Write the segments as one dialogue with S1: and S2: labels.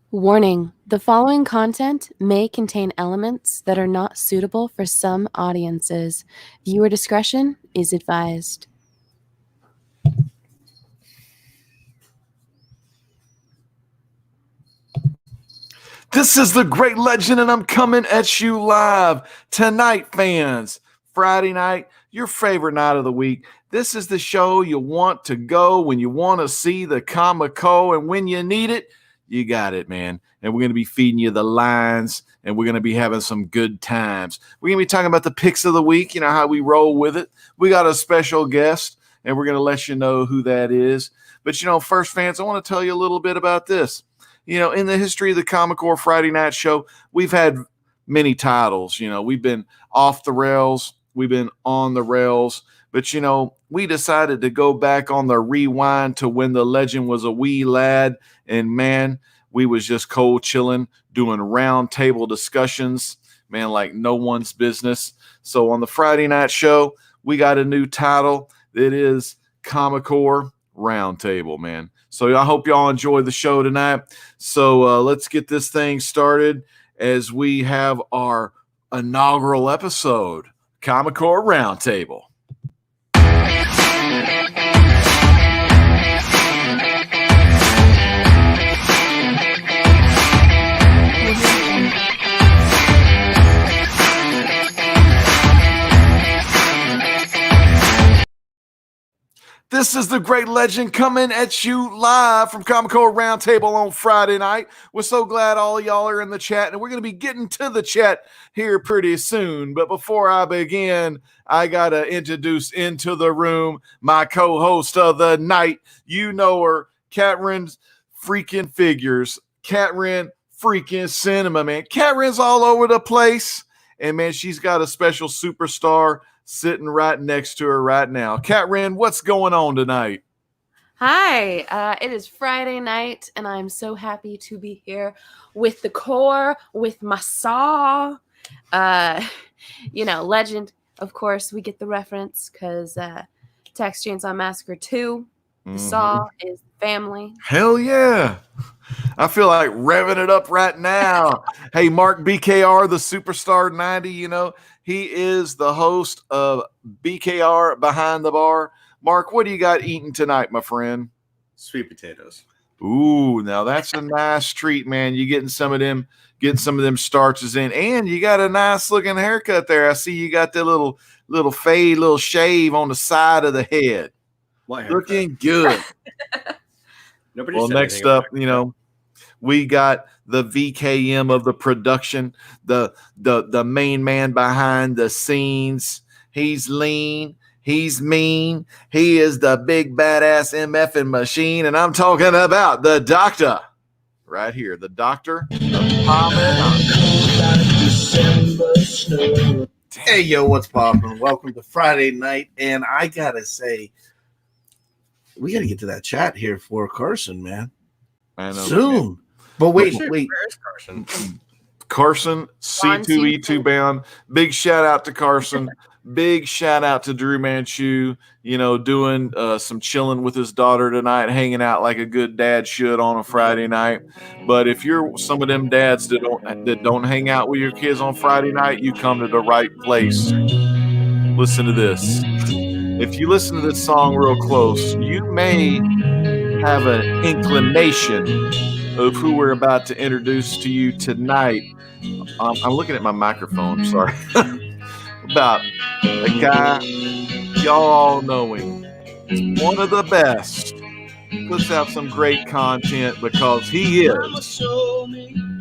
S1: Warning: the following content may contain elements that are not suitable for some audiences. Viewer discretion is advised.
S2: This is the Great Legend, and I'm coming at you live tonight, fans. Friday night, your favorite night of the week. This is the show you want to go when you want to see the comico, and when you need it, you got it, man. And we're going to be feeding you the lines, and we're going to be having some good times. We're going to be talking about the picks of the week, you know, how we roll with it. We got a special guest, and we're going to let you know who that is. But, first, fans, I want to tell you a little bit about this. In the history of the Comic Core Friday Night Show, we've had many titles. We've been off the rails, we've been on the rails, but, we decided to go back on the rewind to when the legend was a wee lad, and, man, we was just cold chilling, doing roundtable discussions, man, like no one's business. So on the Friday Night Show, we got a new title. It is Comic Core Roundtable, man. So I hope y'all enjoy the show tonight. So let's get this thing started as we have our inaugural episode, Comic Core Roundtable. This is the Great Legend coming at you live from Comic Core Roundtable on Friday night. We're so glad all y'all are in the chat, and we're going to be getting to the chat here pretty soon. But before I begin, I got to introduce into the room my co-host of the night. You know her, KatRen's freaking figures. KatRen freaking cinema, man. KatRen's all over the place, and, man, she's got a special superstar sitting right next to her right now. KatRen, what's going on tonight?
S1: Hi, it is Friday night, and I'm so happy to be here with the core, with my saw. Legend, of course, we get the reference because Texas Chainsaw Massacre 2, the saw is family.
S2: Hell yeah. I feel like revving it up right now. Hey, Mark BKR, the Superstar 90, he is the host of BKR Behind the Bar. Mark, what do you got eating tonight, my friend?
S3: Sweet potatoes.
S2: Ooh, now that's a nice treat, man. You getting some of them starches in, and you got a nice looking haircut there. I see you got that little fade, little shave on the side of the head. Looking good. Well, next up, we got the VKM of the production, the main man behind the scenes. He's lean, he's mean, he is the big badass MFing machine, and I'm talking about the Doctor. Right here, the Doctor of Comicnomics.
S3: Hey, yo, what's poppin'? Welcome to Friday night, and I gotta say, we gotta get to that chat here for Carson, man.
S2: I know,
S3: soon.
S2: Man.
S3: But wait.
S4: Where is Carson?
S2: Carson, C2E2 bound. Big shout out to Carson. Big shout out to Dru Manchu, doing some chilling with his daughter tonight, hanging out like a good dad should on a Friday night. But if you're some of them dads that don't hang out with your kids on Friday night, you come to the right place. Listen to this. If you listen to this song real close, you may have an inclination of who we're about to introduce to you tonight. I'm looking at my microphone, sorry. About a guy, y'all all know him. He's one of the best. Puts out some great content because he is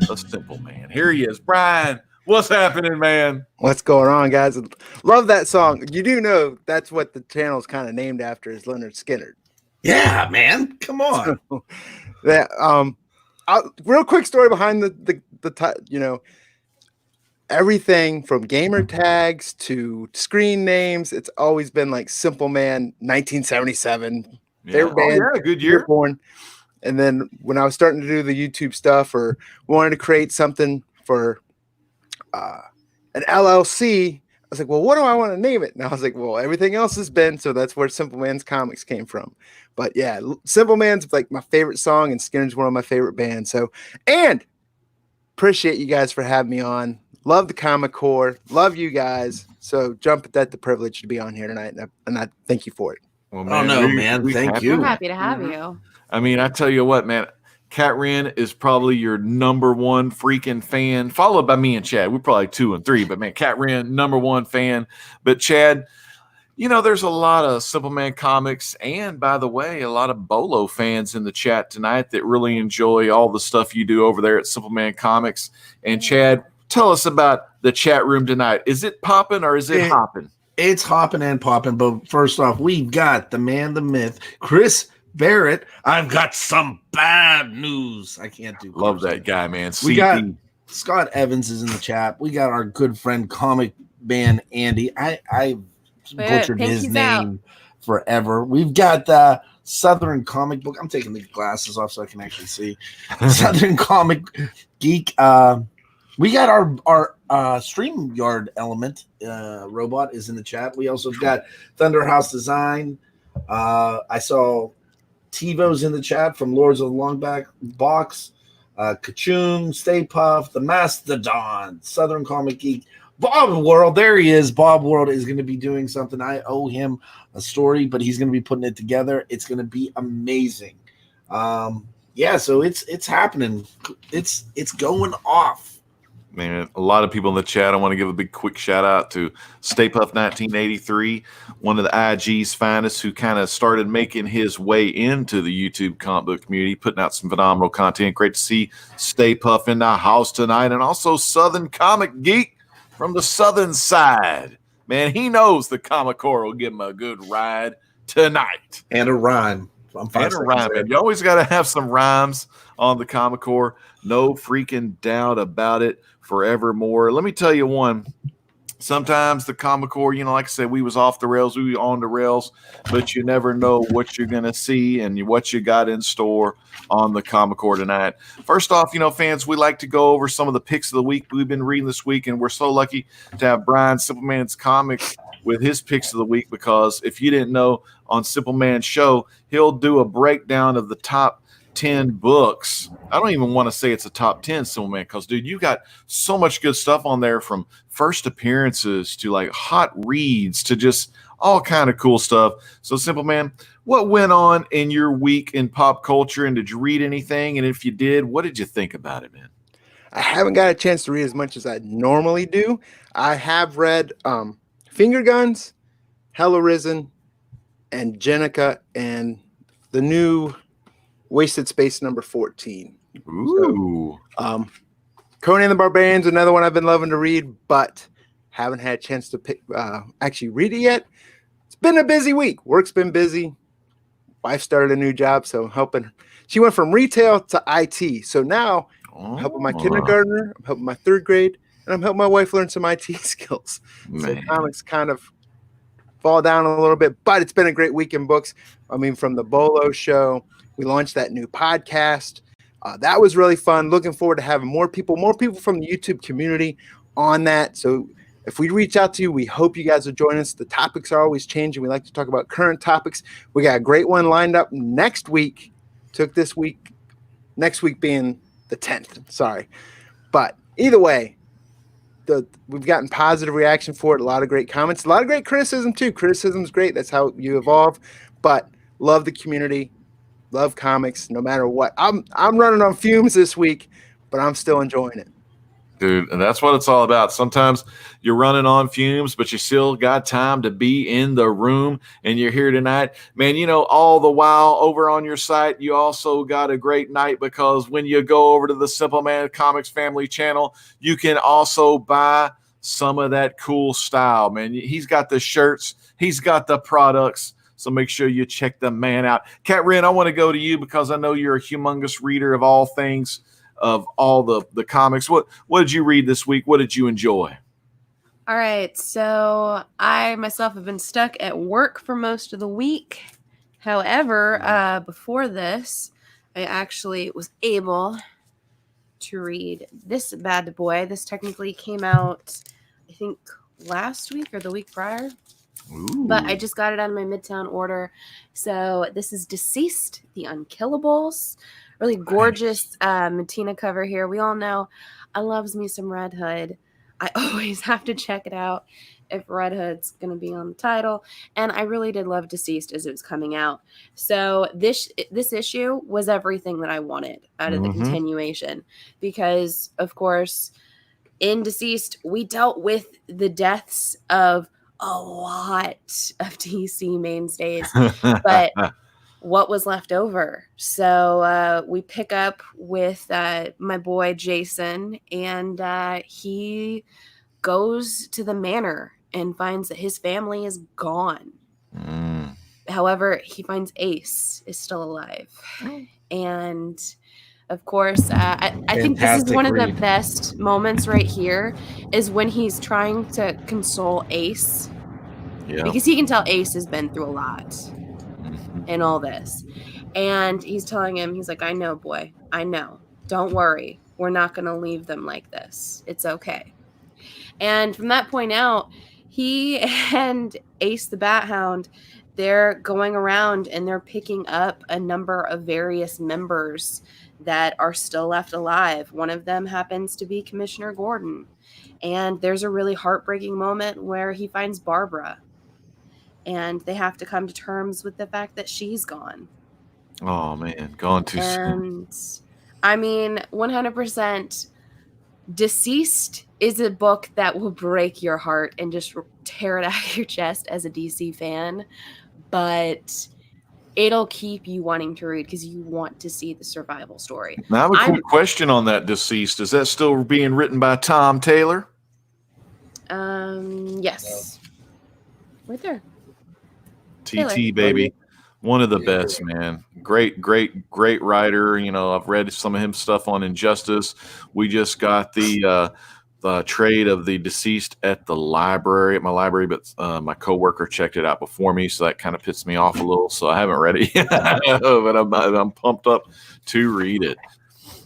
S2: a simple man. Here he is. Brian, what's happening, man?
S5: What's going on, guys? Love that song. You do know that's what the channel is kind of named after, is Leonard Skinner.
S3: Yeah, man. Come on.
S5: So, real quick story behind the everything from gamer tags to screen names. It's always been like Simple Man 1977. Favorite band,
S2: good year.
S5: Born. And then when I was starting to do the YouTube stuff or wanted to create something for an LLC, I was like, well, what do I want to name it? And I was like, well, everything else has been, so that's where Simple Man's Comics came from. But yeah, Simple Man's like my favorite song, and Skinner's one of my favorite bands. So, and appreciate you guys for having me on. Love the Comic Core. Love you guys. So jump at the privilege to be on here tonight, and I thank you for it.
S2: Well,
S3: man, thank you.
S1: We're happy to have you.
S2: I mean, I tell you what, man, KatRen is probably your number one freaking fan, followed by me and Chad. We're probably 2 and 3, but man, KatRen, number one fan. But Chad, you know, there's a lot of Simple Man comics, and by the way, a lot of Bolo fans in the chat tonight that really enjoy all the stuff you do over there at Simple Man Comics. And Chad, tell us about the chat room tonight. Is it popping or is it hopping?
S3: It's hopping and popping. But first off, we've got the man, the myth, Chris Barrett. I've got some bad news. I can't do.
S2: Love that guy, man.
S3: We got Scott Evans is in the chat. We got our good friend Comic Man Andy. I butchered his name forever. We've got the Southern Comic Book. I'm taking the glasses off so I can actually see. Southern Comic Geek. We got our StreamYard element robot is in the chat. We also got Thunderhouse Design. I saw TiVo's in the chat from Lords of the Longback Box. Kachung, Stay Puft, the Mastodon, Southern Comic Geek, Bob World. There he is. Bob World is going to be doing something. I owe him a story, but he's going to be putting it together. It's going to be amazing. Yeah, so it's happening. It's going off.
S2: Man, a lot of people in the chat. I want to give a big quick shout out to Stay Puft 1983, one of the IG's finest, who kind of started making his way into the YouTube comic book community, putting out some phenomenal content. Great to see Stay Puft in the house tonight. And also Southern Comic Geek from the southern side. Man, he knows the Comic Core will give him a good ride tonight.
S3: And a rhyme.
S2: And a rhyme, man. You always got to have some rhymes on the Comic Core. No freaking doubt about it. Forevermore. Let me tell you one. Sometimes the Comic Core, you know, like I said, we was off the rails, we were on the rails, but you never know what you're going to see and what you got in store on the Comic Core tonight. First off, you know, fans, we like to go over some of the picks of the week we've been reading this week, and we're so lucky to have Brian Simpleman's Comics with his picks of the week, because if you didn't know, on Simple Man's show, he'll do a breakdown of the top 10 books. I don't even want to say it's a top 10, Simple Man, because dude, you got so much good stuff on there, from first appearances to like hot reads to just all kind of cool stuff. So Simple Man, what went on in your week in pop culture, and did you read anything? And if you did, what did you think about it, man?
S5: I haven't got a chance to read as much as I normally do. I have read Finger Guns, Hell Arisen, and Jenica, and the new Wasted Space number 14.
S2: Ooh.
S5: So, Conan the Barbarian's another one I've been loving to read, but haven't had a chance to actually read it yet. It's been a busy week. Work's been busy. Wife started a new job, so I'm helping. She went from retail to IT. So now I'm helping my kindergartner, I'm helping my 3rd grade, and I'm helping my wife learn some IT skills.
S2: Man.
S5: So comics kind of fall down a little bit, but it's been a great week in books. I mean, from the Bolo show, we launched that new podcast. That was really fun. Looking forward to having more people from the YouTube community on that. So if we reach out to you, we hope you guys will join us. The topics are always changing. We like to talk about current topics. We got a great one lined up next week. Took this week, next week being the 10th. Sorry. But either way, we've gotten positive reaction for it. A lot of great comments, a lot of great criticism too. Criticism's great. That's how you evolve. But love the community. Love comics no matter what. I'm running on fumes this week, but I'm still enjoying it.
S2: Dude, and that's what it's all about. Sometimes you're running on fumes, but you still got time to be in the room, and you're here tonight. Man, you know, all the while over on your site, you also got a great night, because when you go over to the Simple Man Comics family channel, you can also buy some of that cool style, man. He's got the shirts. He's got the products. So make sure you check the man out. KatRen, I want to go to you, because I know you're a humongous reader of all things, of all the comics. What did you read this week? What did you enjoy?
S1: All right. So I myself have been stuck at work for most of the week. However, before this, I actually was able to read this bad boy. This technically came out, I think, last week or the week prior.
S2: Ooh.
S1: But I just got it out of my Midtown order. So this is Deceased, The Unkillables. Really gorgeous Matina cover here. We all know I loves me some Red Hood. I always have to check it out if Red Hood's going to be on the title. And I really did love Deceased as it was coming out. So this issue was everything that I wanted out of the continuation. Because, of course, in Deceased, we dealt with the deaths of a lot of DC mainstays, but what was left over? So we pick up with my boy Jason, and he goes to the manor and finds that his family is gone. However, he finds Ace is still alive. And of course, I think this is one of the best moments right here is when he's trying to console Ace. Yeah. Because he can tell Ace has been through a lot in all this. And he's telling him, he's like, I know, boy. I know. Don't worry. We're not going to leave them like this. It's okay. And from that point out, he and Ace the Bat Hound, they're going around and they're picking up a number of various members that are still left alive. One of them happens to be Commissioner Gordon. And there's a really heartbreaking moment where he finds Barbara. And they have to come to terms with the fact that she's gone.
S2: Oh, man. Gone too soon.
S1: And, I mean, 100% Deceased is a book that will break your heart and just tear it out of your chest as a DC fan. But it'll keep you wanting to read because you want to see the survival story.
S2: Now, I have a quick question on that Deceased. Is that still being written by Tom Taylor?
S1: Yes. Right there.
S2: TT, baby. One of the best, man. Great writer. You know, I've read some of his stuff on Injustice. We just got the trade of the Deceased at my library, but my coworker checked it out before me, so that kind of pissed me off a little. So I haven't read it yet, but I'm pumped up to read it.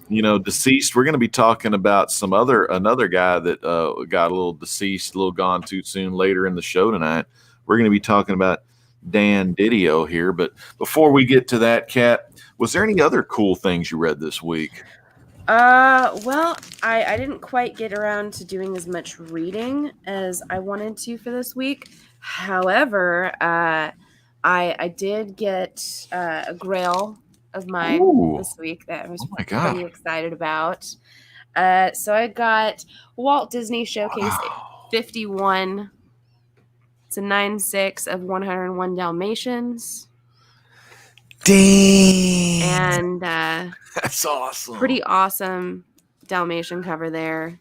S2: You know, Deceased. We're going to be talking about another guy that got a little deceased, a little gone too soon later in the show tonight. We're going to be talking about Dan Didio here. But before we get to that, Kat, was there any other cool things you read this week?
S1: Well, I didn't quite get around to doing as much reading as I wanted to for this week. However, I did get a grail of mine this week that I was pretty excited about. So I got Walt Disney Showcase 51. It's a 9/6 of 101 Dalmatians.
S2: Dang.
S1: And
S2: that's awesome.
S1: Pretty awesome Dalmatian cover there.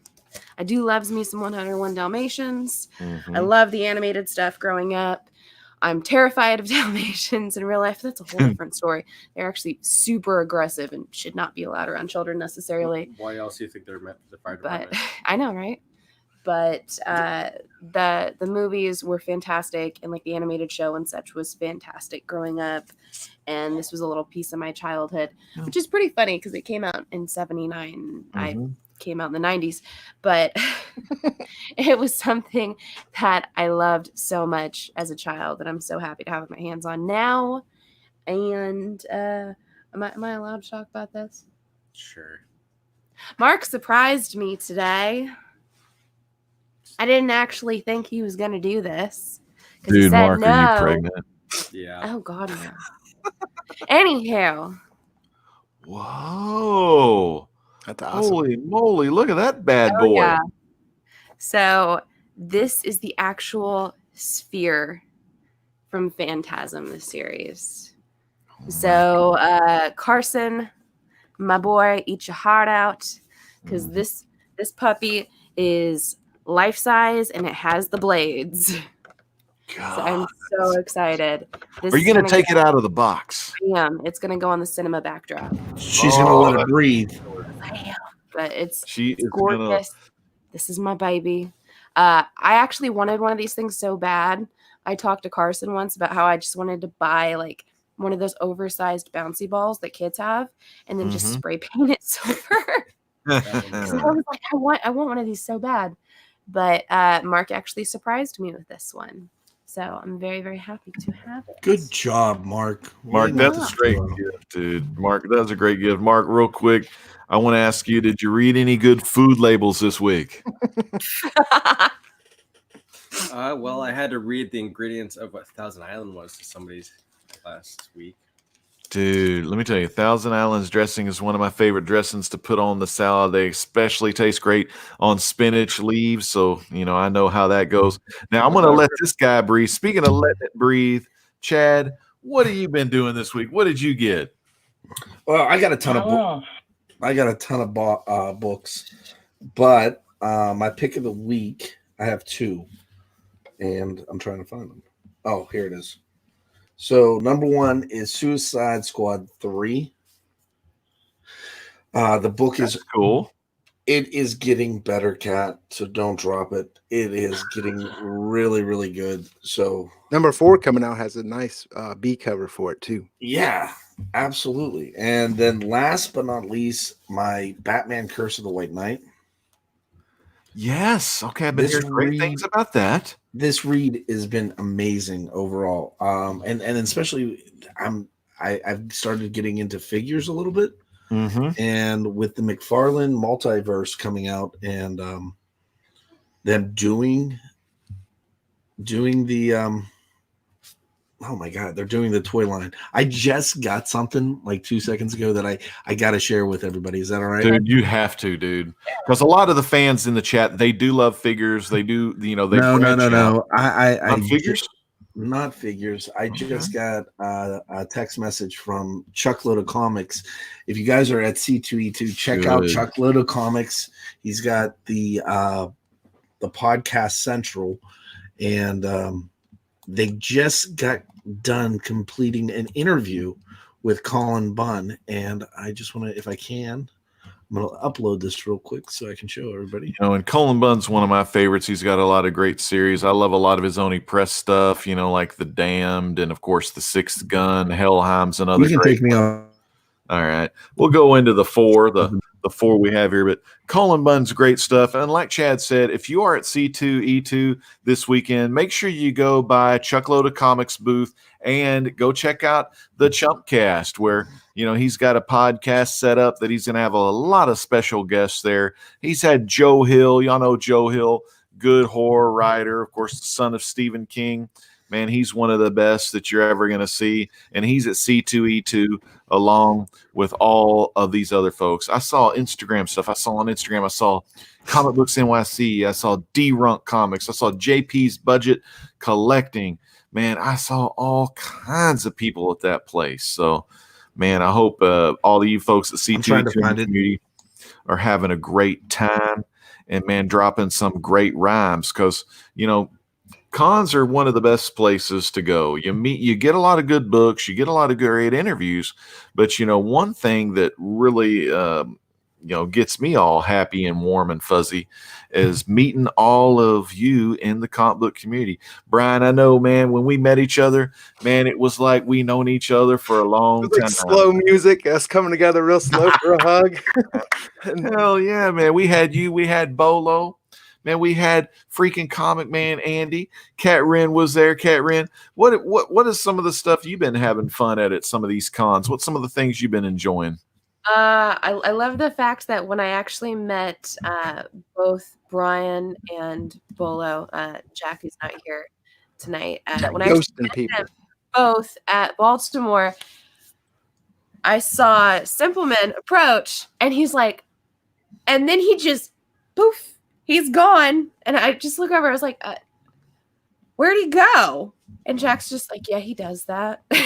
S1: I do loves me some 101 Dalmatians. I love the animated stuff growing up. I'm terrified of Dalmatians in real life. That's a whole different story. They're actually super aggressive and should not be allowed around children necessarily.
S4: Why else do you think they're meant for the fire
S1: department?
S4: But
S1: I know, right? But the movies were fantastic, and like the animated show and such was fantastic growing up. And this was a little piece of my childhood, which is pretty funny because it came out in 79. I came out in the 90s, but it was something that I loved so much as a child that I'm so happy to have my hands on now. And am I allowed to talk about this?
S4: Sure.
S1: Mark surprised me today. I didn't actually think he was going to do this.
S2: Dude, he said Mark, no. Are you pregnant?
S4: Yeah.
S1: Oh, God, no. Anyhow.
S2: Whoa.
S5: That's awesome.
S2: Holy moly. Look at that bad boy. Yeah.
S1: So this is the actual sphere from Phantasm, the series. So Carson, my boy, eat your heart out. Because this puppy is life size and it has the blades.
S2: God.
S1: So I'm so excited.
S2: Are you going to take it out of the box?
S1: I am. It's going to go on the cinema backdrop.
S3: She's going to let it breathe.
S1: I am. But it's
S2: gorgeous.
S1: Gonna... This is my baby. I actually wanted one of these things so bad. I talked to Carson once about how I just wanted to buy like one of those oversized bouncy balls that kids have and then just spray paint it silver. I was like, I want one of these so bad. but Mark actually surprised me with this one. So I'm very, very happy to have it.
S3: Good job, Mark.
S2: Mark, that's a great gift, dude. Mark, that's a great gift. Mark, real quick, I want to ask you, did you read any good food labels this week?
S4: Well, I had to read the ingredients of what Thousand Island was to somebody's last week.
S2: Dude, let me tell you, Thousand Islands dressing is one of my favorite dressings to put on the salad. They especially taste great on spinach leaves. So, I know how that goes. Now, I'm going to let this guy breathe. Speaking of letting it breathe, Chad, what have you been doing this week? What did you get?
S3: Well, I got a ton of books. I got a ton of books, but my pick of the week, I have two, and I'm trying to find them. Oh, here it is. So number one is Suicide Squad 3. The book is
S2: cool.
S3: It is getting better, Kat. So don't drop it. It is getting really, really good. So
S5: number 4 coming out has a nice B cover for it too.
S3: Yeah, absolutely. And then last but not least, my Batman Curse of the White Knight.
S2: Yes. Okay. I've been hearing great things about that.
S3: This read has been amazing overall. And especially I've started getting into figures a little bit.
S2: Mm-hmm.
S3: And with the McFarlane multiverse coming out and them doing the oh my God, they're doing the toy line. I just got something like 2 seconds ago that I got to share with everybody. Is that all right?
S2: Dude, you have to, dude. Because a lot of the fans in the chat, they do love figures. They do, they
S3: No. I
S2: figures?
S3: Not figures. I just got a text message from Chuckload of Comics. If you guys are at C2E2, check out Chuckload of Comics. He's got the Podcast Central, and they just got done completing an interview with Colin Bunn, and I just want to, if I can, I'm going to upload this real quick so I can show everybody.
S2: And Colin Bunn's one of my favorites. He's got a lot of great series. I love a lot of his Oni Press stuff, like The Damned and, of course, The Sixth Gun, Hellheim's another
S3: great. You can take me off.
S2: All right. We'll go into the 4, the 4 we have here. But Colin Bunn's great stuff. And like Chad said, if you are at C2E2 this weekend, make sure you go by Chuckload of Comics booth and go check out the Chumpcast, where he's got a podcast set up that he's going to have a lot of special guests there. He's had Joe Hill. Y'all know Joe Hill, good horror writer, of course, the son of Stephen King. Man, he's one of the best that you're ever going to see. And he's at C2E2 along with all of these other folks. I saw Instagram stuff. I saw Comic Books NYC. I saw D-Runk Comics. I saw JP's Budget Collecting. Man, I saw all kinds of people at that place. So, man, I hope all of you folks at C2E2 community are having a great time and, man, dropping some great rhymes because, cons are one of the best places to go. You get a lot of good books, you get a lot of great interviews, but one thing that really gets me all happy and warm and fuzzy is meeting all of you in the comic book community. Brian, I know, man, when we met each other, man, it was like we known each other for a long time.
S5: Slow music, us coming together real slow for a hug.
S2: Hell yeah, man. We had you, we had Bolo. Man, we had freaking Comic Man Andy. KatRen was there. KatRen, what is some of the stuff you've been having fun at some of these cons? What's some of the things you've been enjoying?
S1: I love the fact that when I actually met both Brian and Bolo, Jack is not here tonight. When I actually met them both at Baltimore, I saw Simpleman approach, and he's like, and then he just poof. He's gone. And I just look over. I was like, where'd he go? And Jack's just like, yeah, he does that. So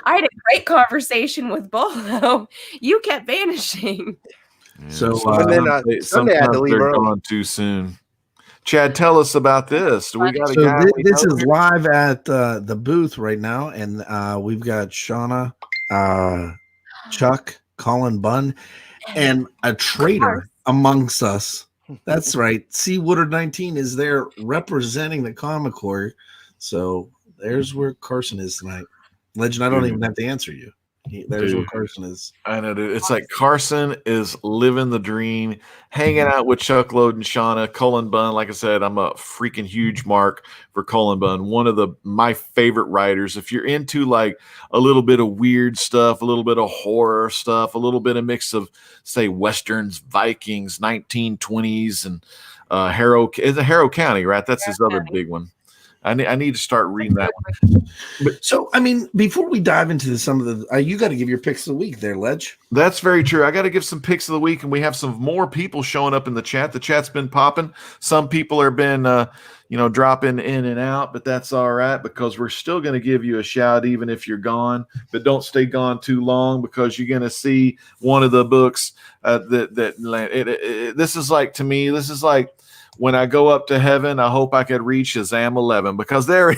S1: I had a great conversation with Bolo. You kept vanishing.
S2: Yeah. So sometimes I had to leave they're gone too soon. Chad, tell us about this. Do we got a guy?
S3: This is live at the booth right now. And we've got Shauna, Chuck, Colin Bunn, and a trader amongst us. That's right. C. Woodard 19 is there representing the Comic Corps. So there's where Carson is tonight. Legend, I don't even have to answer you. There's what Carson is.
S2: I know, dude. It's like Carson is living the dream, hanging out with Chuck Lode and Shauna. Cullen Bunn, like I said, I'm a freaking huge mark for Cullen Bunn. One of my favorite writers. If you're into like a little bit of weird stuff, a little bit of horror stuff, a little bit of mix of, say, Westerns, Vikings, 1920s, and Harrow County, right? That's his other big one. I need to start reading that one.
S3: But, so, I mean, before we dive into some of the, you got to give your picks of the week there, Ledge.
S2: That's very true. I got to give some picks of the week, and we have some more people showing up in the chat. The chat's been popping. Some people have been, dropping in and out, but that's all right because we're still going to give you a shout even if you're gone. But don't stay gone too long because you're going to see one of the books this is like, to me, this is like when I go up to heaven, I hope I could reach Shazam 11 because there.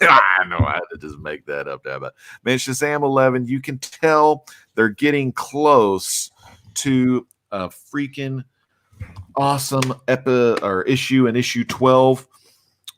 S2: I know I had to just make that up there, but man, Shazam 11, you can tell they're getting close to a freaking awesome issue in issue 12.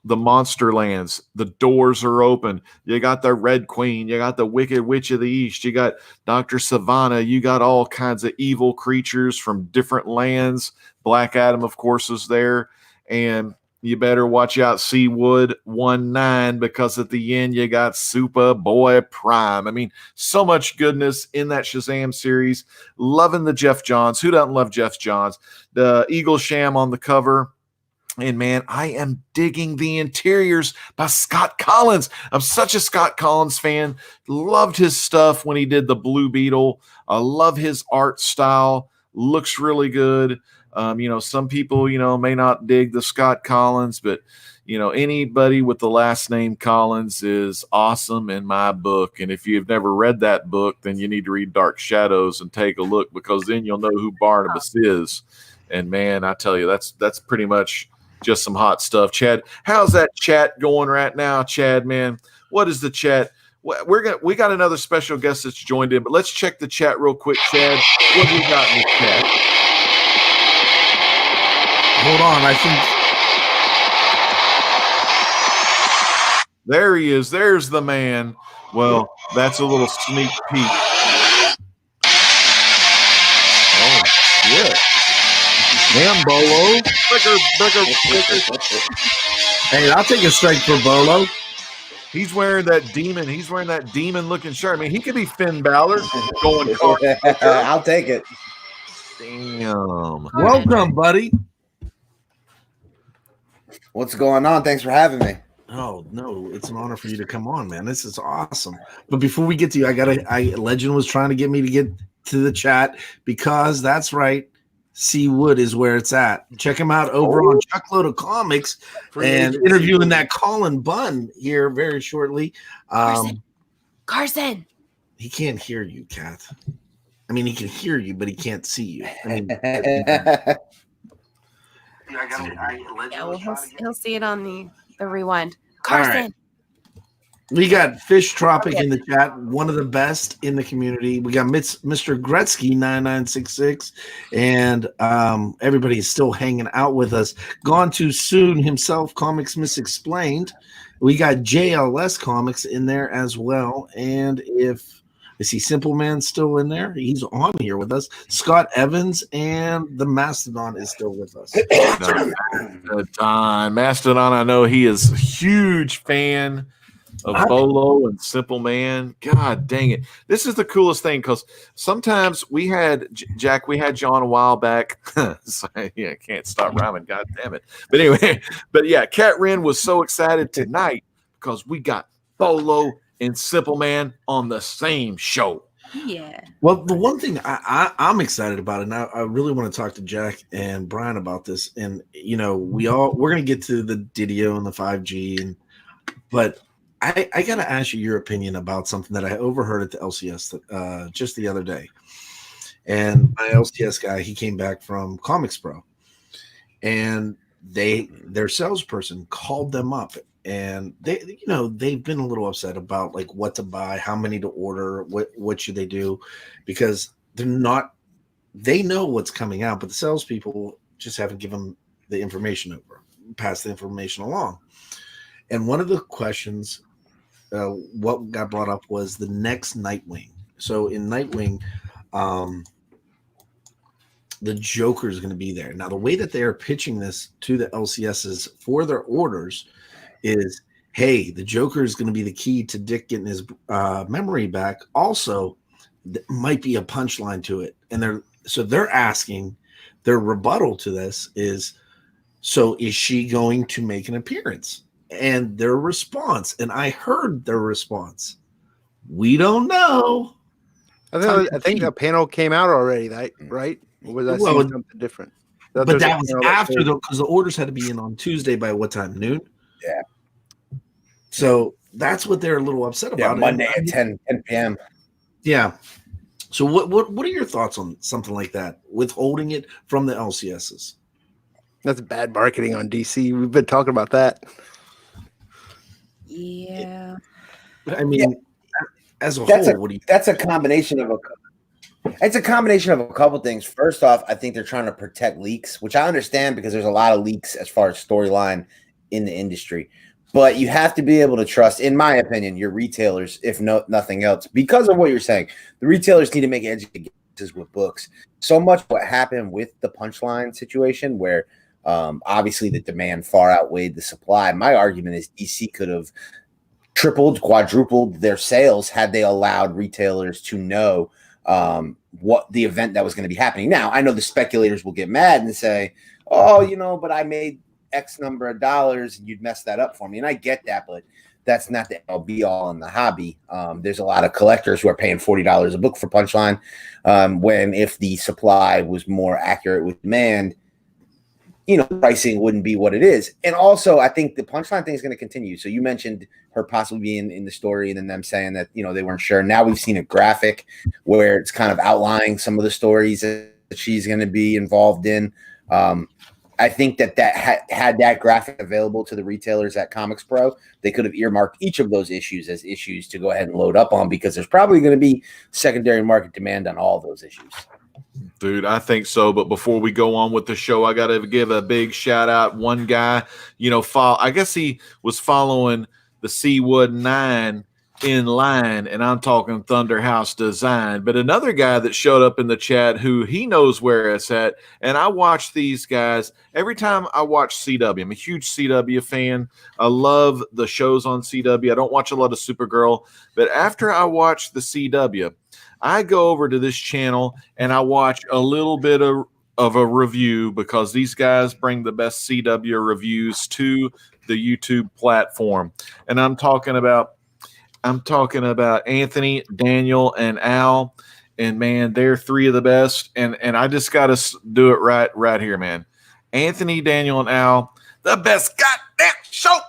S2: The Monster Lands, the doors are open. You got the Red Queen, you got the Wicked Witch of the East, you got Dr. Savannah, you got all kinds of evil creatures from different lands. Black Adam, of course, is there, and you better watch out, Seawood 1-9, because at the end you got Superboy Prime. I mean, so much goodness in that Shazam series. Loving the Jeff Johns. Who doesn't love Jeff Johns? The Eagle Sham on the cover. And man, I am digging the interiors by Scott Collins. I'm such a Scott Collins fan. Loved his stuff when he did the Blue Beetle. I love his art style. Looks really good. Some people, may not dig the Scott Collins, but, anybody with the last name Collins is awesome in my book. And if you've never read that book, then you need to read Dark Shadows and take a look because then you'll know who Barnabas is. And man, I tell you, that's pretty much just some hot stuff. Chad, how's that chat going right now, Chad, man? What is the chat? We got another special guest that's joined in, but let's check the chat real quick, Chad. What do we got in the chat?
S3: Hold on, I think
S2: there he is. There's the man. Well, that's a little sneak peek. Oh, yeah. Damn, Bolo.
S3: Hey, I'll take a strike for Bolo.
S2: He's wearing that demon. He's wearing that demon-looking shirt. I mean, he could be Finn Balor going.
S6: I'll take it.
S2: Damn.
S3: Welcome, buddy.
S6: What's going on? Thanks for having me.
S3: Oh no, it's an honor for you to come on, man. This is awesome. But before we get to you, Legend was trying to get me to get to the chat because that's right. Seawood is where it's at. Check him out over on Chuckload of Comics and interviewing that Colin Bunn here very shortly.
S1: Carson.
S3: He can't hear you, Kath. I mean, he can hear you, but he can't see you. I mean,
S1: he'll see it on the rewind. Carson.
S3: Right. We got Fish Tropic in the chat, one of the best in the community. We got Mr. Gretzky 9966, and everybody is still hanging out with us. Gone Too Soon himself, Comics Misexplained. We got JLS Comics in there as well, and if I see Simpleman still in there, he's on here with us. Scott Evans and the Mastodon is still with us.
S2: Mastodon, I know he is a huge fan of Bolo and Simpleman. God dang it. This is the coolest thing because sometimes we had John a while back. So, yeah, I can't stop rhyming. God damn it. But anyway, KatRen was so excited tonight because we got Bolo and Simpleman on the same show.
S1: Yeah.
S3: Well, the one thing I'm excited about, and I really want to talk to Jack and Brian about this, and we're gonna get to the Didio and the 5G, but I gotta ask you your opinion about something that I overheard at the LCS just the other day. And my LCS guy, he came back from Comics Pro, and their salesperson called them up, and they've been a little upset about like what to buy, how many to order, what should they do, because they know what's coming out, but the salespeople just haven't given the information pass the information along. And one of the questions, what got brought up was the next Nightwing So in Nightwing, the Joker is going to be there. Now, the way that they are pitching this to the LCSs for their orders is, hey, the Joker is going to be the key to Dick getting his memory back. Also, might be a punchline to it. And they're asking, their rebuttal to this is, so is she going to make an appearance? And their response, and I heard their response, we don't know.
S5: I think the panel came out already, right? Or was I seeing something different?
S3: But that was after because the orders had to be in on Tuesday by what time? Noon?
S6: Yeah.
S3: So that's what they're a little upset about.
S6: Monday at 10 p.m.
S3: Yeah. So what are your thoughts on something like that, withholding it from the LCSs?
S5: That's bad marketing on DC. We've been talking about that.
S1: Yeah.
S3: I mean, as a whole, what do you?
S6: That's a combination of It's a combination of a couple things. First off, I think they're trying to protect leaks, which I understand because there's a lot of leaks as far as storyline in the industry. But you have to be able to trust, in my opinion, your retailers, if nothing else, because of what you're saying. The retailers need to make educated guesses with books. So much what happened with the Punchline situation where obviously the demand far outweighed the supply. My argument is DC could have tripled, quadrupled their sales had they allowed retailers to know what the event that was going to be happening. Now, I know the speculators will get mad and say, oh, but I made X number of dollars and you'd mess that up for me. And I get that, but that's not the be all in the hobby. There's a lot of collectors who are paying $40 a book for Punchline when if the supply was more accurate with demand, pricing wouldn't be what it is. And also, I think the Punchline thing is going to continue. So you mentioned her possibly being in the story and then them saying that, they weren't sure. Now we've seen a graphic where it's kind of outlining some of the stories that she's going to be involved in. I think that had that graphic available to the retailers at Comics Pro, they could have earmarked each of those issues as issues to go ahead and load up on because there's probably going to be secondary market demand on all those issues.
S2: Dude, I think so. But before we go on with the show, I got to give a big shout out. One guy, I guess he was following the Seawood 9 in line, and I'm talking Thunder House Design. But another guy that showed up in the chat who he knows where it's at. And I watch these guys every time I watch CW. I'm a huge CW fan. I love the shows on CW. I don't watch a lot of Supergirl. But after I watch the CW, I go over to this channel and I watch a little bit of a review because these guys bring the best CW reviews to the YouTube platform. And I'm talking about Anthony, Daniel, and Al. And man, they're three of the best. And I just got to do it right here, man. Anthony, Daniel, and Al, the best goddamn show.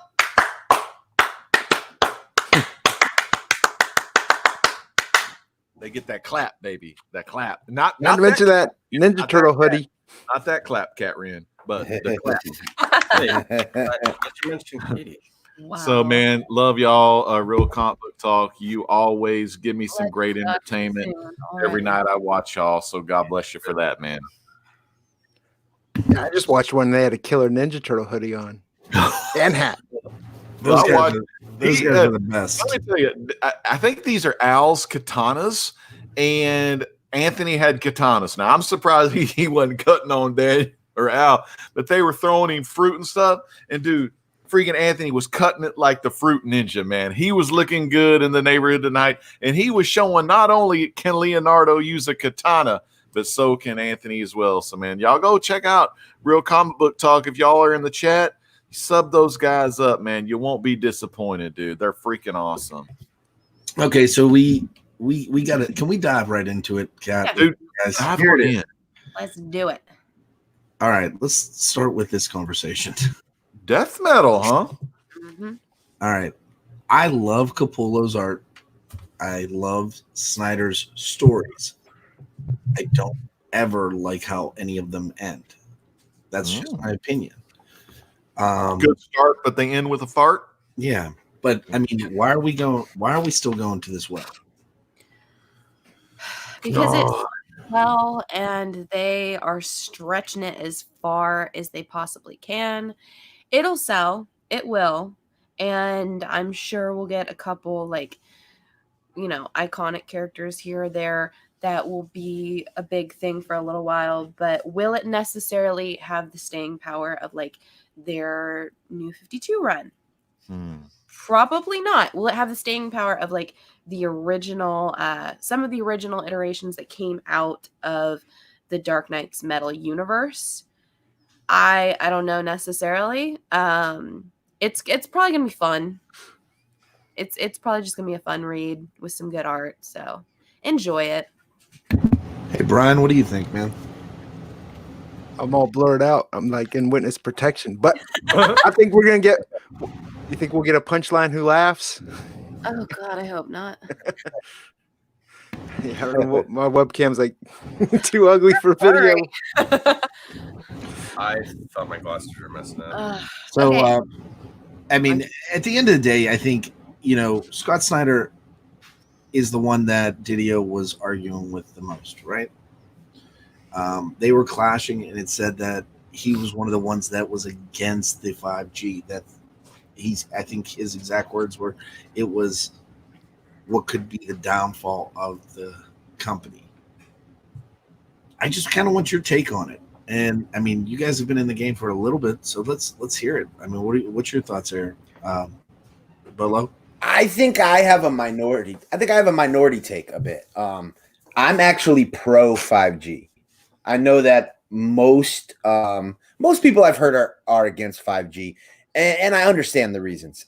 S2: They get that clap, baby. That clap. Not
S5: to mention that Ninja Turtle hoodie.
S2: Not that clap, KatRen, but the clap.
S4: You mentioned Katie.
S1: Wow.
S2: So, man, love y'all. Real Comic Book Talk. You always give me some great entertainment every night I watch y'all. So God bless you for that, man.
S5: I just watched one. They had a killer Ninja Turtle hoodie on and hat.
S3: Those guys are the best.
S2: Let me tell you, I think these are Al's katanas, and Anthony had katanas. Now, I'm surprised he wasn't cutting on Dan or Al, but they were throwing him fruit and stuff. And, dude, freaking Anthony was cutting it like the fruit ninja, man. He was looking good in the neighborhood tonight, and he was showing not only can Leonardo use a katana, but so can Anthony as well. So, man, y'all go check out Real Comic Book Talk. If y'all are in the chat, sub those guys up, man. You won't be disappointed, dude. They're freaking awesome.
S3: Okay, so we got it. Can we dive right into it, Kat?
S2: Dude,
S3: guys,
S2: dive
S3: here
S2: right
S3: it is.
S2: in.
S1: Let's do it.
S3: All right, let's start with this conversation.
S2: Death metal, huh?
S1: Mm-hmm.
S3: All right. I love Capullo's art. I love Snyder's stories. I don't ever like how any of them end. That's just my opinion.
S2: Good start, but they end with a fart.
S3: Yeah, but I mean, why are we still going to this well?
S1: Because it's well, and they are stretching it as far as they possibly can. It'll sell. It will. And I'm sure we'll get a couple iconic characters here or there that will be a big thing for a little while, but will it necessarily have the staying power of like their New 52 run? Probably not. Will it have the staying power of like the original, some of the original iterations that came out of the Dark Knight's Metal universe? I don't know necessarily. It's probably gonna be fun. It's probably just gonna be a fun read with some good art. So enjoy it.
S3: Hey Brian, what do you think, man?
S5: I'm all blurred out. I'm like in witness protection, but I think we're gonna get. You think we'll get a punchline who laughs?
S1: Oh God, I hope not.
S5: Yeah, I don't know what my webcam's like too ugly for video.
S4: I thought my glasses were messing up.
S3: So,
S1: okay.
S3: I mean, at the end of the day, I think, Scott Snyder is the one that Didio was arguing with the most, right? They were clashing, and it said that he was one of the ones that was against the 5G. That I think his exact words were, it was what could be the downfall of the company. I just kind of want your take on it. And I mean, you guys have been in the game for a little bit, so let's hear it. I mean, what's your thoughts there, Bolo?
S6: I think I have a minority. Take a bit. I'm actually pro 5G. I know that most people I've heard are against 5G, and I understand the reasons.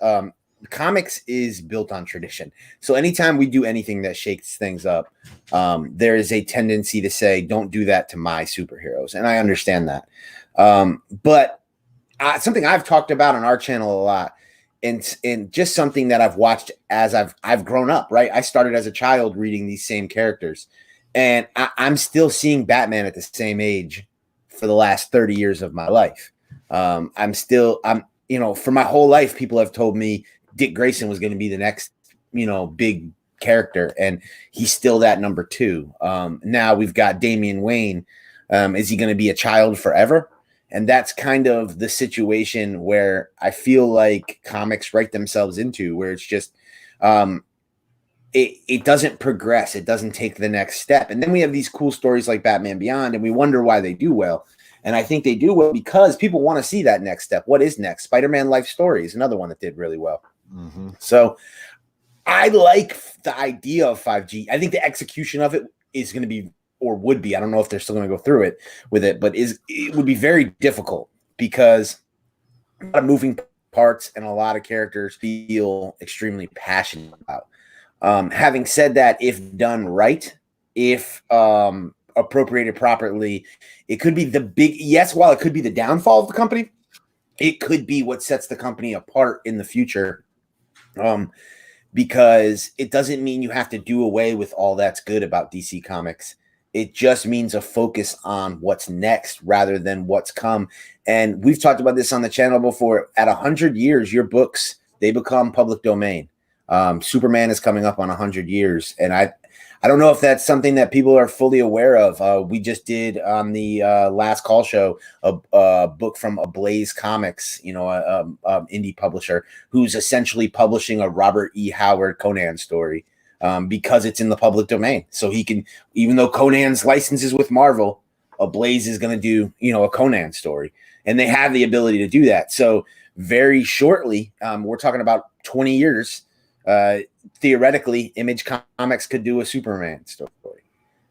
S6: Comics is built on tradition, so anytime we do anything that shakes things up, there is a tendency to say, "Don't do that to my superheroes," and I understand that. But something I've talked about on our channel a lot, and just something that I've watched as I've grown up. Right, I started as a child reading these same characters, and I'm still seeing Batman at the same age for the last 30 years of my life. For my whole life, people have told me Dick Grayson was going to be the next, big character, and he's still that number 2. Now we've got Damian Wayne. Is he going to be a child forever? And that's kind of the situation where I feel like comics write themselves into, where it's just it doesn't progress. It doesn't take the next step. And then we have these cool stories like Batman Beyond, and we wonder why they do well. And I think they do well because people want to see that next step. What is next? Spider-Man Life Story is another one that did really well. Mm-hmm. So I like the idea of 5G. I think the execution of it is going to be, or would be, I don't know if they're still going to go through it with it, but it would be very difficult because a lot of moving parts and a lot of characters feel extremely passionate about. Having said that, if done right, if appropriated properly, it could be while it could be the downfall of the company, it could be what sets the company apart in the future. Because it doesn't mean you have to do away with all that's good about DC Comics. It just means a focus on what's next rather than what's come. And we've talked about this on the channel before. At 100 years, your books, they become public domain. Superman is coming up on 100 years. And I don't know if that's something that people are fully aware of. We just did on the last call show a book from Ablaze Comics, indie publisher who's essentially publishing a Robert E. Howard Conan story because it's in the public domain. So he can, even though Conan's license is with Marvel, Ablaze is going to do, a Conan story. And they have the ability to do that. So very shortly, we're talking about 20 years, theoretically, Image Comics could do a Superman story,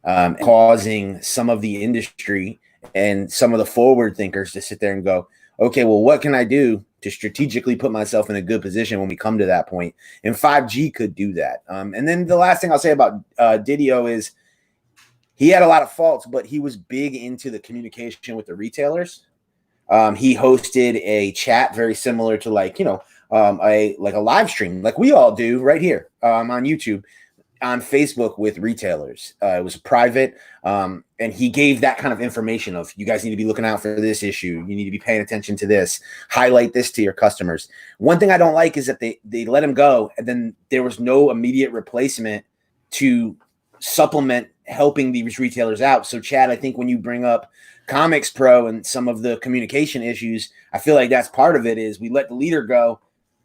S6: causing some of the industry and some of the forward thinkers to sit there and go, okay, well, what can I do to strategically put myself in a good position when we come to that point? And 5G could do that. And then the last thing I'll say about Didio is he had a lot of faults, but he was big into the communication with the retailers. He hosted a chat very similar to a live stream like we all do right here on YouTube, on Facebook with retailers. It was private, and he gave that kind of information of, you guys need to be looking out for this issue. You need to be paying attention to this. Highlight this to your customers. One thing I don't like is that they let him go, and then there was no immediate replacement to supplement helping these retailers out. So, Chad, I think when you bring up Comics Pro and some of the communication issues, I feel like that's part of it is we let the leader go.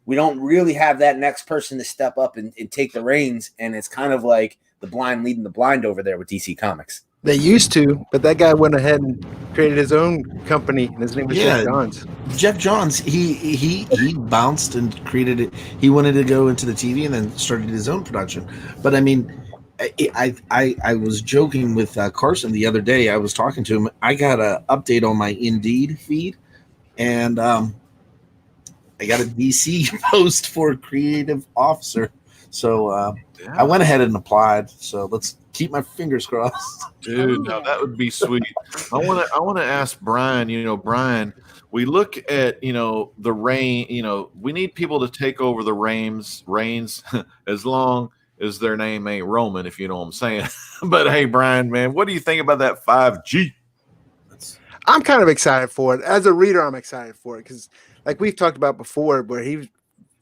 S6: we don't really have that next person to step up and take the reins. And it's kind of like the blind leading the blind over there with DC Comics.
S5: They used to, but that guy went ahead and created his own company, and his name was Jeff Johns.
S3: Jeff Johns, he bounced and created it. He wanted to go into the TV and then started his own production. But I mean, I was joking with Carson the other day. I was talking to him. I got an update on my Indeed feed, and I got a DC post for creative officer. So I went ahead and applied. So let's keep my fingers crossed.
S2: Dude, no, that would be sweet. I want to ask Brian, Brian, we look at, the reign, we need people to take over the reins as long as their name ain't Roman, if you know what I'm saying. But hey, Brian, man, what do you think about that 5G?
S5: I'm kind of excited for it. As a reader, I'm excited for it because, like we've talked about before, where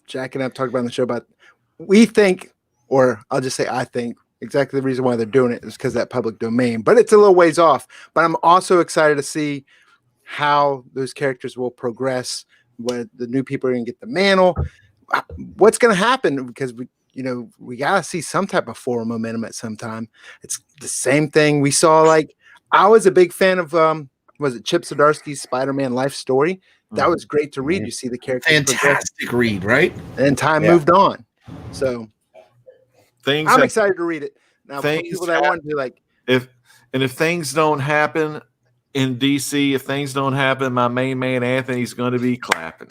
S5: Jack and I have talked about on the show about, we think, or I'll just say I think, exactly the reason why they're doing it is because that public domain, but it's a little ways off. But I'm also excited to see how those characters will progress, when the new people are going to get the mantle, what's going to happen, because we got to see some type of forward momentum at some time. It's the same thing we saw. Like, I was a big fan of, was it Chip Zdarsky's Spider-Man life story? That was great to read. You see the character.
S3: Fantastic read, right?
S5: And time moved on. So I'm excited to read it. Now, for people that want to, like,
S2: if things don't happen in DC, if things don't happen, my main man Anthony's going to be clapping.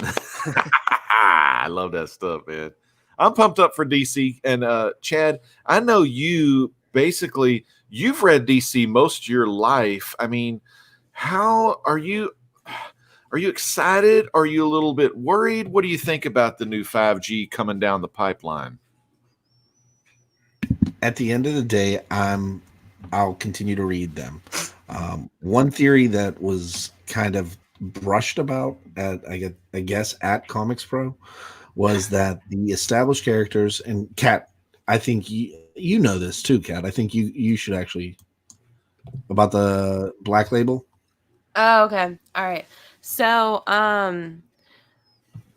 S2: I love that stuff, man. I'm pumped up for DC. And Chad, I know you've read DC most of your life. I mean, how are you? Are you excited? Are you a little bit worried? What do you think about the new 5G coming down the pipeline?
S3: At the end of the day, I'll continue to read them. One theory that was kind of brushed about at, I guess, at Comics Pro was that the established characters, and Kat, I think you know this too, Kat. I think you should actually, about the Black Label.
S1: Oh, okay. All right. So,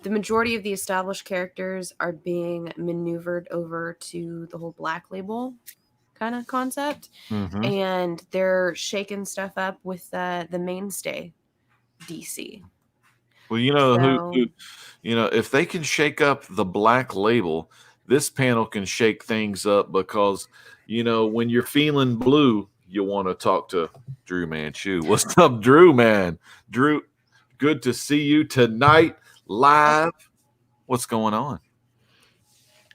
S1: the majority of the established characters are being maneuvered over to the whole Black Label kind of concept, and they're shaking stuff up with the mainstay DC.
S2: Well, who if they can shake up the Black Label, this panel can shake things up, because when you're feeling blue, you want to talk to Dru Manchu. What's up, Dru, man? Dru, good to see you tonight live. What's going on?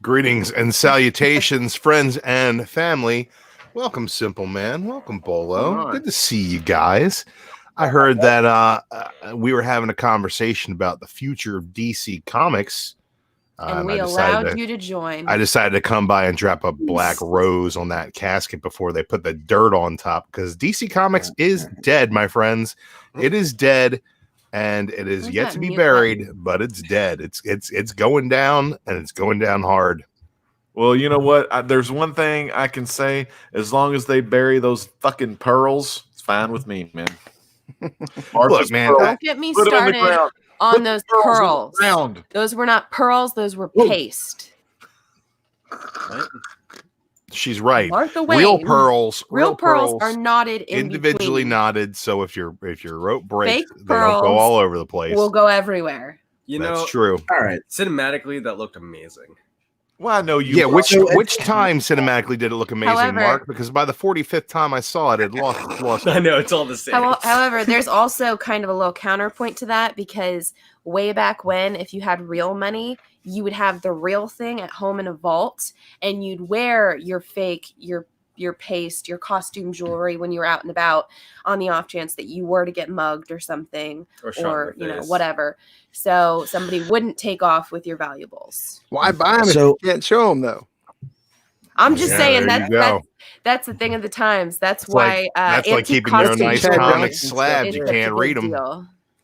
S7: Greetings and salutations, friends and family. Welcome, Simple Man. Welcome, Bolo. Good to see you guys. I heard that we were having a conversation about the future of DC Comics.
S1: And we allowed you to join.
S7: I decided to come by and drop a black rose on that casket before they put the dirt on top, because DC Comics is dead, my friends. It is dead, and it is yet to be buried, but it's dead. It's going down, and it's going down hard.
S2: Well, you know what? There's one thing I can say. As long as they bury those fucking pearls, it's fine with me, man.
S7: Look, man,
S1: don't get me started on those pearls. Those were not pearls. Those were paste.
S7: She's right.
S1: Martha
S7: Real
S1: Wayne.
S7: pearls
S1: are knotted
S7: individually
S1: between.
S7: knotted. So if your rope breaks,
S1: Fake
S7: they don't go all over the place.
S1: Will go everywhere.
S7: That's true.
S3: All right.
S4: Cinematically, that looked amazing.
S2: Well, I know you.
S7: Yeah, which time cinematically did it look amazing,
S1: However,
S7: Mark? Because by the 45th time I saw it, it lost.
S4: I know, it's all the same.
S1: However, there's also kind of a little counterpoint to that, because way back when, if you had real money, you would have the real thing at home in a vault, and you'd wear your fake, your paste, your costume jewelry when you were out and about, on the off chance that you were to get mugged or something, or whatever. So somebody wouldn't take off with your valuables.
S5: Why buy them if you can't show them, though?
S1: I'm just saying that's the thing of the times. That's why
S7: that's like keeping your nice comic slabs. You can't read them.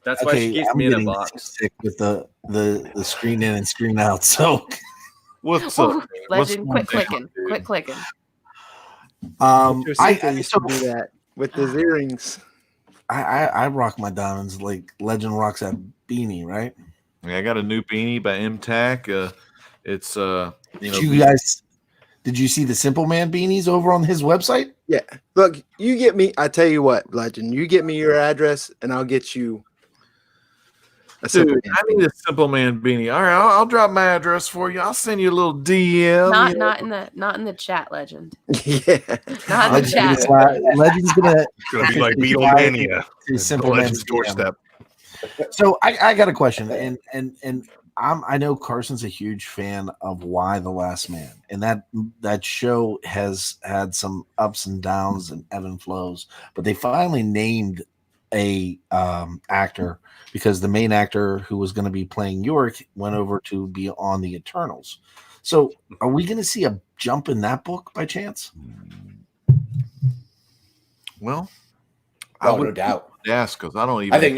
S4: That's why she keeps me in a box.
S3: Sick with the screen in and screen out. So
S2: what's up?
S1: Legend, quit clicking. Quit clicking.
S5: I used to do that with his earrings.
S3: I rock my diamonds like Legend rocks that beanie, right?
S2: Yeah, I got a new beanie by MTAC. It's
S3: Did you see the Simple Man beanies over on his website?
S5: Yeah. Look, you get me. I tell you what, Legend. You get me your address, and I'll get you a Simple
S2: dude,
S5: Man
S2: I need a Simple Man beanie. All right, I'll drop my address for you. I'll send you a little DM.
S1: Not in the chat, Legend.
S5: Yeah.
S1: Not in the chat.
S3: Legend's gonna
S7: be like Beatlemania.
S3: To Simple Man's
S7: doorstep.
S3: So I got a question, and I know Carson's a huge fan of Why the Last Man, and that show has had some ups and downs and ebb and flows, but they finally named a actor because the main actor who was going to be playing York went over to be on the Eternals. So are we going to see a jump in that book by chance?
S2: Well,
S6: no doubt.
S2: Yes, because I don't even.
S6: I think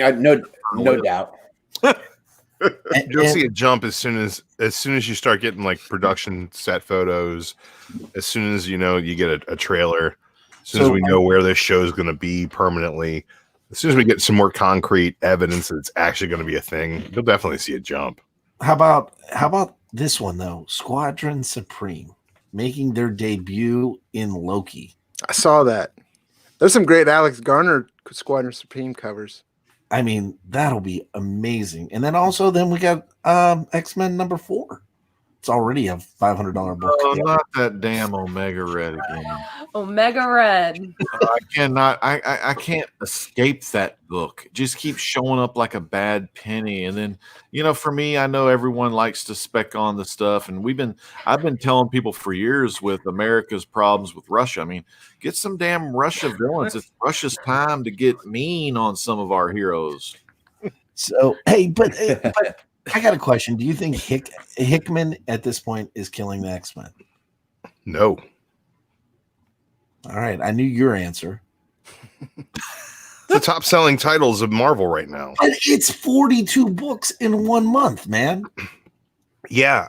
S6: no doubt.
S7: You'll see a jump as soon as you start getting like production set photos. As soon as you get a trailer. As soon as we know where this show is going to be permanently. As soon as we get some more concrete evidence that it's actually going to be a thing, you'll definitely see a jump.
S3: How about this one though? Squadron Supreme making their debut in Loki.
S5: I saw that. There's some great Alex Garner Squadron Supreme covers.
S3: I mean, that'll be amazing. And then we got X-Men #4. It's already a $500 book.
S2: Oh, not that damn Omega Red again.
S1: Omega Red.
S2: I cannot. I can't escape that book. It just keeps showing up like a bad penny. And then, for me, I know everyone likes to spec on the stuff, and I've been telling people for years with America's problems with Russia. I mean, get some damn Russia villains. It's Russia's time to get mean on some of our heroes.
S3: So, hey, but I got a question. Do you think Hickman at this point is killing the X-Men?
S7: No.
S3: All right. I knew your answer.
S7: The top selling titles of Marvel right now.
S3: But it's 42 books in 1 month, man.
S7: Yeah.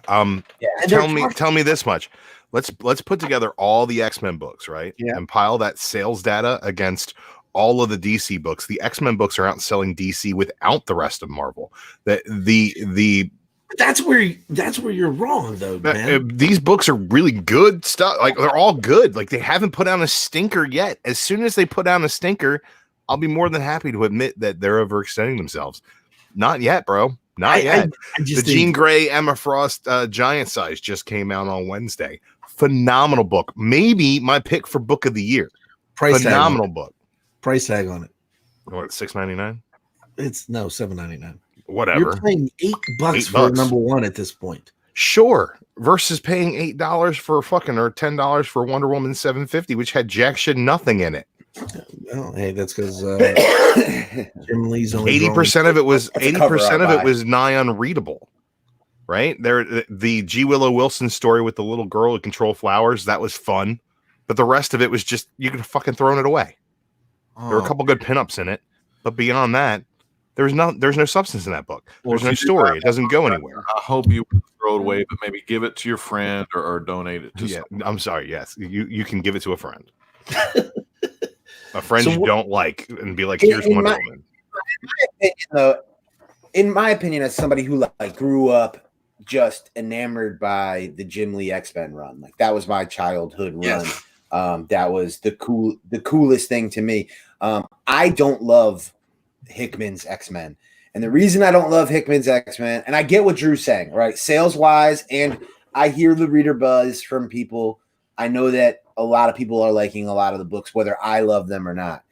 S7: Tell me this much. Let's put together all the X-Men books, right?
S3: Yeah.
S7: And pile that sales data against all of the DC books. The X-Men books are outselling DC without the rest of Marvel. That's where you're wrong, though, man. These books are really good stuff. Like, they're all good. Like, they haven't put out a stinker yet. As soon as they put out a stinker, I'll be more than happy to admit that they're overextending themselves. Not yet, bro. Not yet. The Jean Grey, Emma Frost Giant Size just came out on Wednesday. Phenomenal book. Maybe my pick for book of the year. Phenomenal book.
S3: Price tag on it.
S7: What, $6.99?
S3: It's no $7.99.
S7: Whatever.
S3: You're paying $8 for #1 at this point.
S7: Sure. Versus paying $8 for or $10 for Wonder Woman 750, which had jack shit nothing in it.
S3: Well, hey, that's because Jim Lee's only
S7: 80% of it was nigh unreadable. Right? The G. Willow Wilson story with the little girl who controlled flowers, that was fun. But the rest of it was just, you could have fucking thrown it away. There were a couple good pinups in it, but beyond that, there's no substance in that book. There's no story. It doesn't go anywhere.
S2: I hope you throw it away, but maybe give it to your friend or donate it to someone.
S7: I'm sorry. Yes, you can give it to a friend. A friend you don't like, and be like, here's Wonder Woman.
S6: In my opinion, as somebody who grew up just enamored by the Jim Lee X-Men run, like that was my childhood run.
S3: Yes.
S6: That was the coolest thing to me. I don't love Hickman's X-Men. And the reason I don't love Hickman's X-Men, and I get what Drew's saying, right? Sales-wise, and I hear the reader buzz from people. I know that a lot of people are liking a lot of the books, whether I love them or not.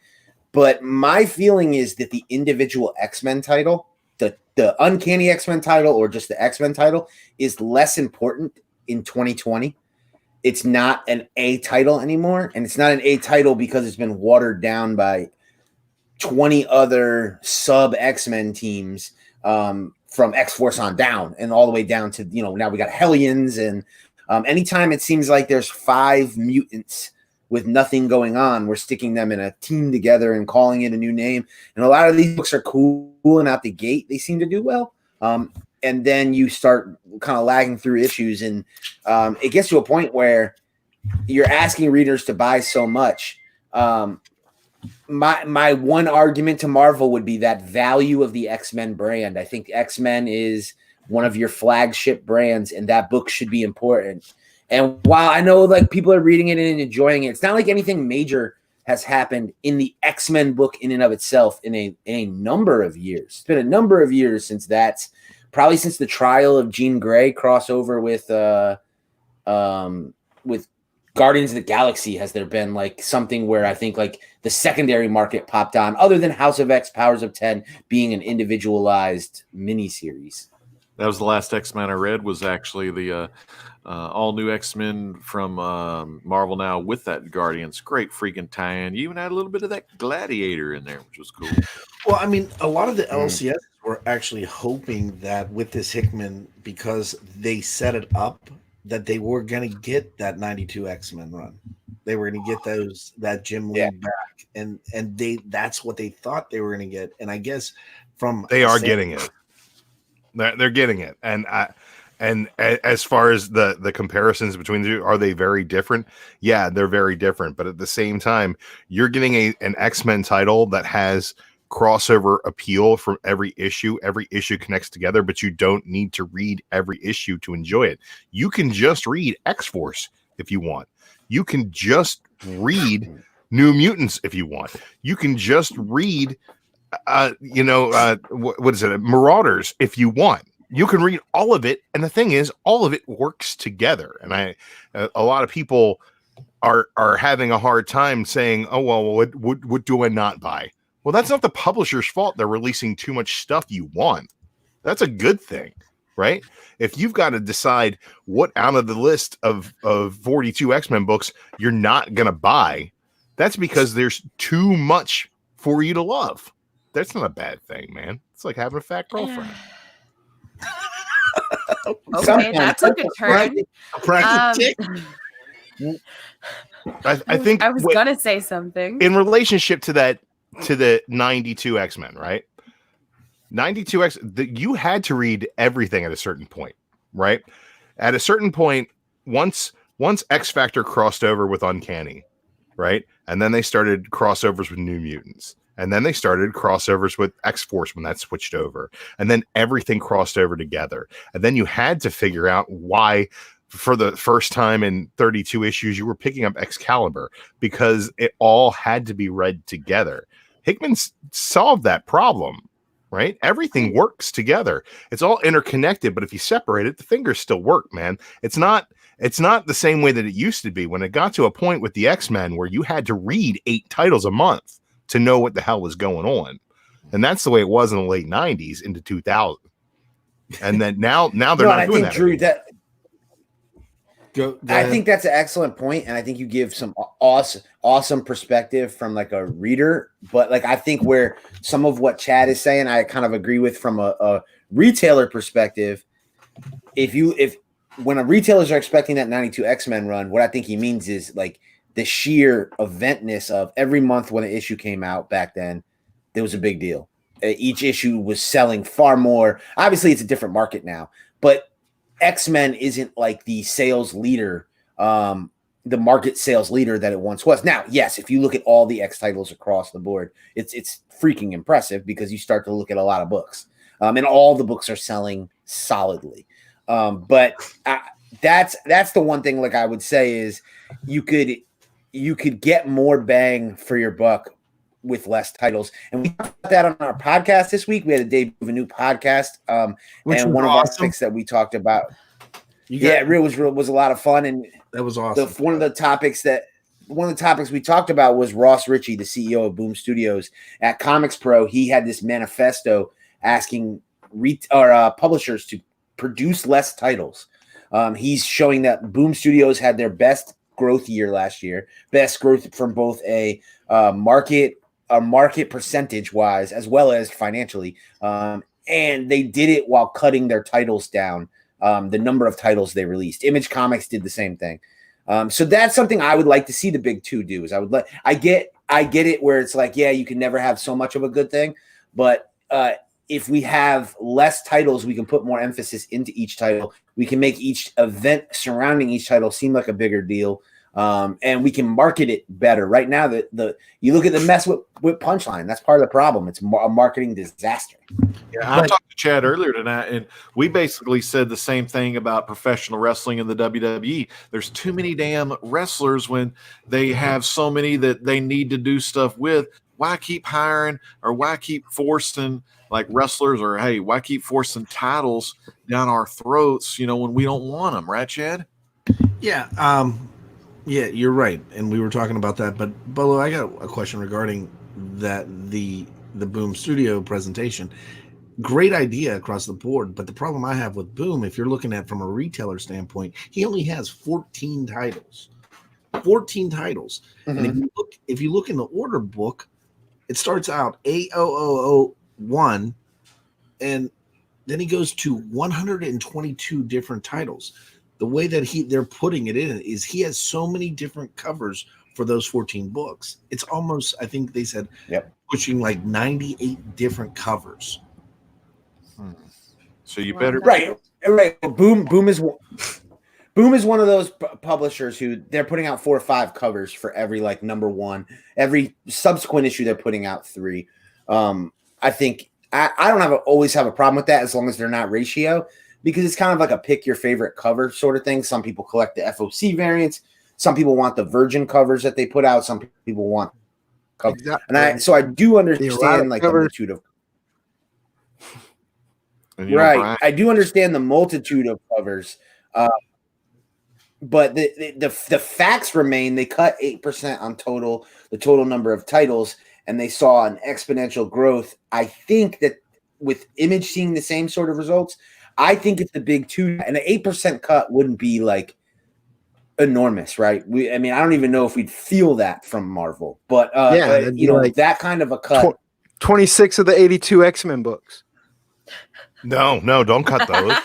S6: But my feeling is that the individual X-Men title, the Uncanny X-Men title or just the X-Men title, is less important in 2020. It's not an A title anymore, and it's not an A title because it's been watered down by 20 other sub X-Men teams from X-Force on down and all the way down to, now we got Hellions. And anytime it seems like there's 5 mutants with nothing going on, we're sticking them in a team together and calling it a new name. And a lot of these books are cool and out the gate. They seem to do well. And then you start kind of lagging through issues, and it gets to a point where you're asking readers to buy so much. my one argument to Marvel would be that value of the X-Men brand. I think X-Men is one of your flagship brands, and that book should be important. And while I know like people are reading it and enjoying it, it's not like anything major has happened in the X-Men book in and of itself in a number of years. It's been a number of years since that's probably since the trial of Jean Grey crossover with Guardians of the Galaxy. Has there been like something where I think like the secondary market popped on, other than House of X, Powers of 10 being an individualized miniseries?
S2: That was the last X-Men I read, was actually the all new X-Men from Marvel now with that Guardians. Great freaking tie-in. You even had a little bit of that Gladiator in there, which was cool.
S3: Well, I mean, a lot of the LCS were actually hoping that with this Hickman, because they set it up, that they were going to get that 92 X-Men run. They were going to get that Jim Lee back, and that's what they thought they were going to get. And I guess
S7: they are getting it. They're getting it. And as far as the comparisons between the two, are they very different? Yeah, they're very different. But at the same time, you're getting an X-Men title that has crossover appeal from every issue. Every issue connects together, but you don't need to read every issue to enjoy it. You can just read X-Force if you want. You can just read New Mutants if you want. You can just read what is it, Marauders if you want. You can read all of it, and the thing is, all of it works together. And a lot of people are having a hard time saying, oh well, what do I not buy? Well, that's not the publisher's fault. They're releasing too much stuff you want. That's a good thing, right? If you've got to decide what out of the list of 42 X-Men books you're not going to buy, that's because there's too much for you to love. That's not a bad thing, man. It's like having a fat girlfriend.
S1: Okay, that took a turn.
S7: I think
S1: I was gonna say something
S7: in relationship to the 92 X-Men, right? 92 X, you had to read everything at a certain point, right? At a certain point, once X Factor crossed over with Uncanny, right? And then they started crossovers with New Mutants. And then they started crossovers with X-Force when that switched over. And then everything crossed over together. And then you had to figure out why, for the first time in 32 issues, you were picking up Excalibur, because it all had to be read together. Hickman solved that problem, right? Everything works together. It's all interconnected, but if you separate it, the fingers still work, man. It's not the same way that it used to be when it got to a point with the X-Men where you had to read 8 titles a month to know what the hell was going on. And that's the way it was in the late 90s into 2000. And then now they're not doing that.
S6: Drew, I think that's an excellent point, and I think you give some awesome perspective from like a reader. But like I think where some of what Chad is saying, I kind of agree with from a retailer perspective. If when a retailers are expecting that 92 X-Men run, what I think he means is like the sheer eventness of every month when an issue came out back then, there was a big deal. Each issue was selling far more. Obviously, it's a different market now, but X-Men isn't like the sales leader, the market sales leader that it once was. Now, yes, if you look at all the X titles across the board, it's freaking impressive because you start to look at a lot of books, and all the books are selling solidly. But that's the one thing. Like I would say is you could get more bang for your buck with less titles. And we talked about that on our podcast this week. We had a debut of a new podcast. And one of our topics that we talked about. It was a lot of fun. And
S3: that was awesome.
S6: One of the topics we talked about was Ross Ritchie, the CEO of Boom Studios. At Comics Pro, he had this manifesto asking publishers to produce less titles. He's showing that Boom Studios had their best growth year last year, best growth from both a market percentage wise as well as financially, and they did it while cutting their titles down, the number of titles they released. Image Comics did the same thing, so that's something I would like to see the big two do. Is I get it where it's like, yeah, you can never have so much of a good thing, but if we have less titles, we can put more emphasis into each title. We can make each event surrounding each title seem like a bigger deal. and we can market it better. Right now, you look at the mess with Punchline. That's part of the problem. It's a marketing disaster.
S2: Yeah, I talked to Chad earlier tonight, and we basically said the same thing about professional wrestling in the WWE. There's too many damn wrestlers when they have so many that they need to do stuff with. Why keep hiring, or why keep forcing like wrestlers, or hey, why keep forcing titles down our throats, when we don't want them, right, Chad?
S3: Yeah. Yeah, you're right. And we were talking about that. But Bolo, I got a question regarding the Boom Studio presentation. Great idea across the board. But the problem I have with Boom, if you're looking at from a retailer standpoint, he only has 14 titles. 14 titles. Mm-hmm. And if you look in the order book, it starts out A0001, and then he goes to 122 different titles. The way that they're putting it in is he has so many different covers for those 14 books. It's almost, I think they said, pushing like 98 different covers.
S2: So you better
S6: right. Boom is one of those publishers who they're putting out 4 or 5 covers for every like number one. Every subsequent issue they're putting out 3. I think I don't always have a problem with that as long as they're not ratio. Because it's kind of like a pick your favorite cover sort of thing. Some people collect the FOC variants. Some people want the virgin covers that they put out. Some people want covers. Exactly. And so I do understand like the multitude of right. I do understand the multitude of covers. But the facts remain. They cut 8% on the total number of titles, and they saw an exponential growth. I think that with Image seeing the same sort of results, I think it's the big 2, and an 8% cut wouldn't be like enormous, right? I don't even know if we'd feel that from Marvel, but like that kind of a cut.
S5: 26 of the 82 X-Men books.
S7: No, don't cut those.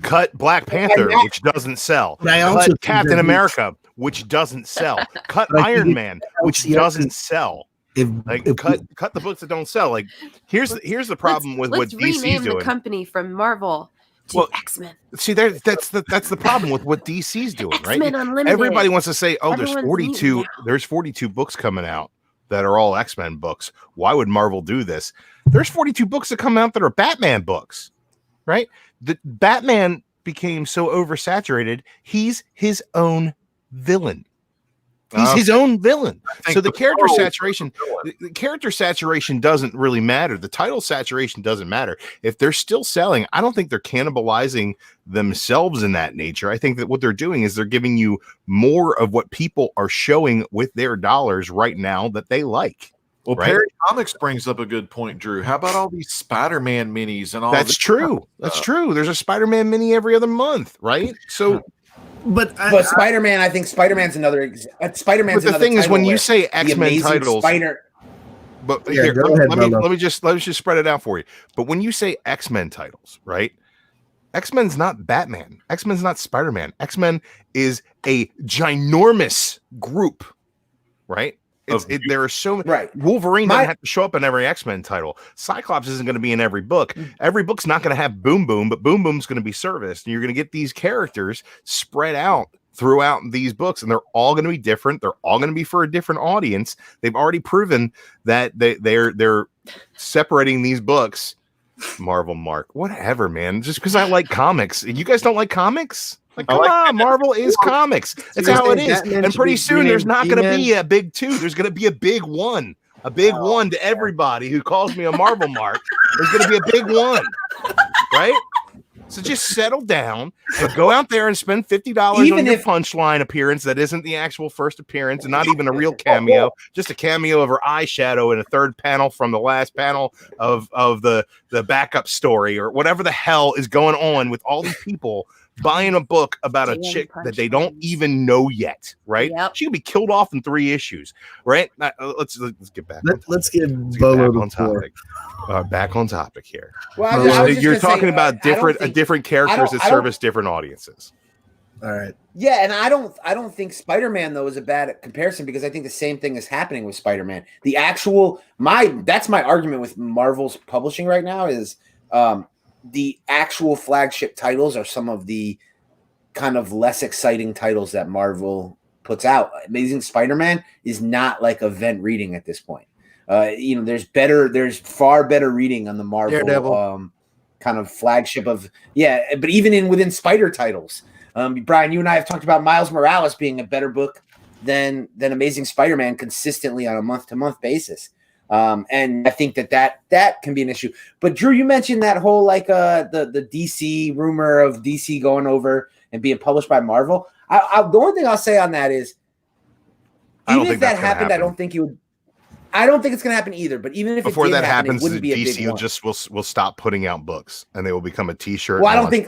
S7: cut Black Panther, which doesn't sell. Cut Captain America, which doesn't sell. Cut Iron Man, which doesn't sell. Cut the books that don't sell. Like here's the problem with what DC's doing. Let's rename the
S1: company from Marvel to X-Men.
S7: See, that's the problem with what DC's doing, right?
S1: X-Men Unlimited.
S7: Everybody wants to say, "Oh, there's 42 books coming out that are all X-Men books. Why would Marvel do this?" There's 42 books that come out that are Batman books, right? The Batman became so oversaturated, he's his own villain. He's his own villain. So the character saturation doesn't really matter. The title saturation doesn't matter. If they're still selling, I don't think they're cannibalizing themselves in that nature. I think that what they're doing is they're giving you more of what people are showing with their dollars right now that they like.
S2: Well, right? Perry Comics brings up a good point, Drew. How about all these Spider-Man minis and all?
S7: That's true. That's true. There's a Spider-Man mini every other month, right? So.
S6: But Spider-Man, I think Spider-Man's another. Spider-Man's.
S7: But the thing is, when you say X-Men titles, but here, let me just spread it out for you. But when you say X-Men titles, right? X-Men's not Batman. X-Men's not Spider-Man. X-Men is a ginormous group, right? There are so many. Right. Wolverine doesn't have to show up in every X-Men title. Cyclops isn't going to be in every book. Every book's not going to have Boom Boom, but Boom Boom's going to be serviced. And you're going to get these characters spread out throughout these books, and they're all going to be different. They're all going to be for a different audience. They've already proven that they're separating these books. Marvel, Mark, whatever, man. Just because I like comics, you guys don't like comics. Like, come on, Marvel is comics. That's how it is. And pretty soon there's not going to be a big 2. There's going to be a big 1. A big 1 to everybody who calls me a Marvel Mark. There's going to be a big 1. Right? So just settle down and go out there and spend $50 on your Punchline appearance that isn't the actual first appearance and not even a real cameo, just a cameo of her eyeshadow in a third panel from the last panel of the backup story or whatever the hell is going on with all these people buying a book about a chick that they don't even know yet, right? Yep. She could be killed off in 3 issues, right? Let's get back.
S3: Let's get Bolo
S7: on topic. Back on topic here. Well, you're talking about different characters that service different audiences.
S3: All right.
S6: Yeah, and I don't think Spider-Man though is a bad comparison because I think the same thing is happening with Spider-Man. That's my argument with Marvel's publishing right now is the actual flagship titles are some of the kind of less exciting titles that Marvel puts out. Amazing Spider-Man is not like event reading at this point. There's far better reading on the Marvel kind of flagship of but even within Spider titles. Brian, you and I have talked about Miles Morales being a better book than Amazing Spider-Man consistently on a month-to-month basis. And I think that can be an issue. But Drew, you mentioned that whole like the DC rumor of DC going over and being published by Marvel. The only thing I'll say on that is, even if that happened, I don't think it's going to happen either. But even if
S7: before that happens,
S6: it wouldn't be a big
S7: DC
S6: one.
S7: will stop putting out books, and they will become a T-shirt.
S6: Well, I don't think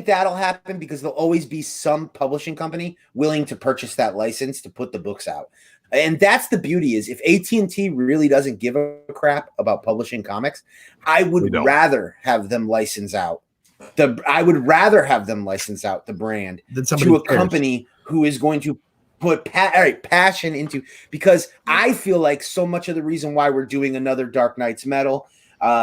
S6: that'll happen, because there'll always be some publishing company willing to purchase that license to put the books out. And that's the beauty, is if AT&T really doesn't give a crap about publishing comics, I would rather have them license out the brand to a company who is going to put passion into, because I feel like so much of the reason why we're doing another Dark Knight's Metal,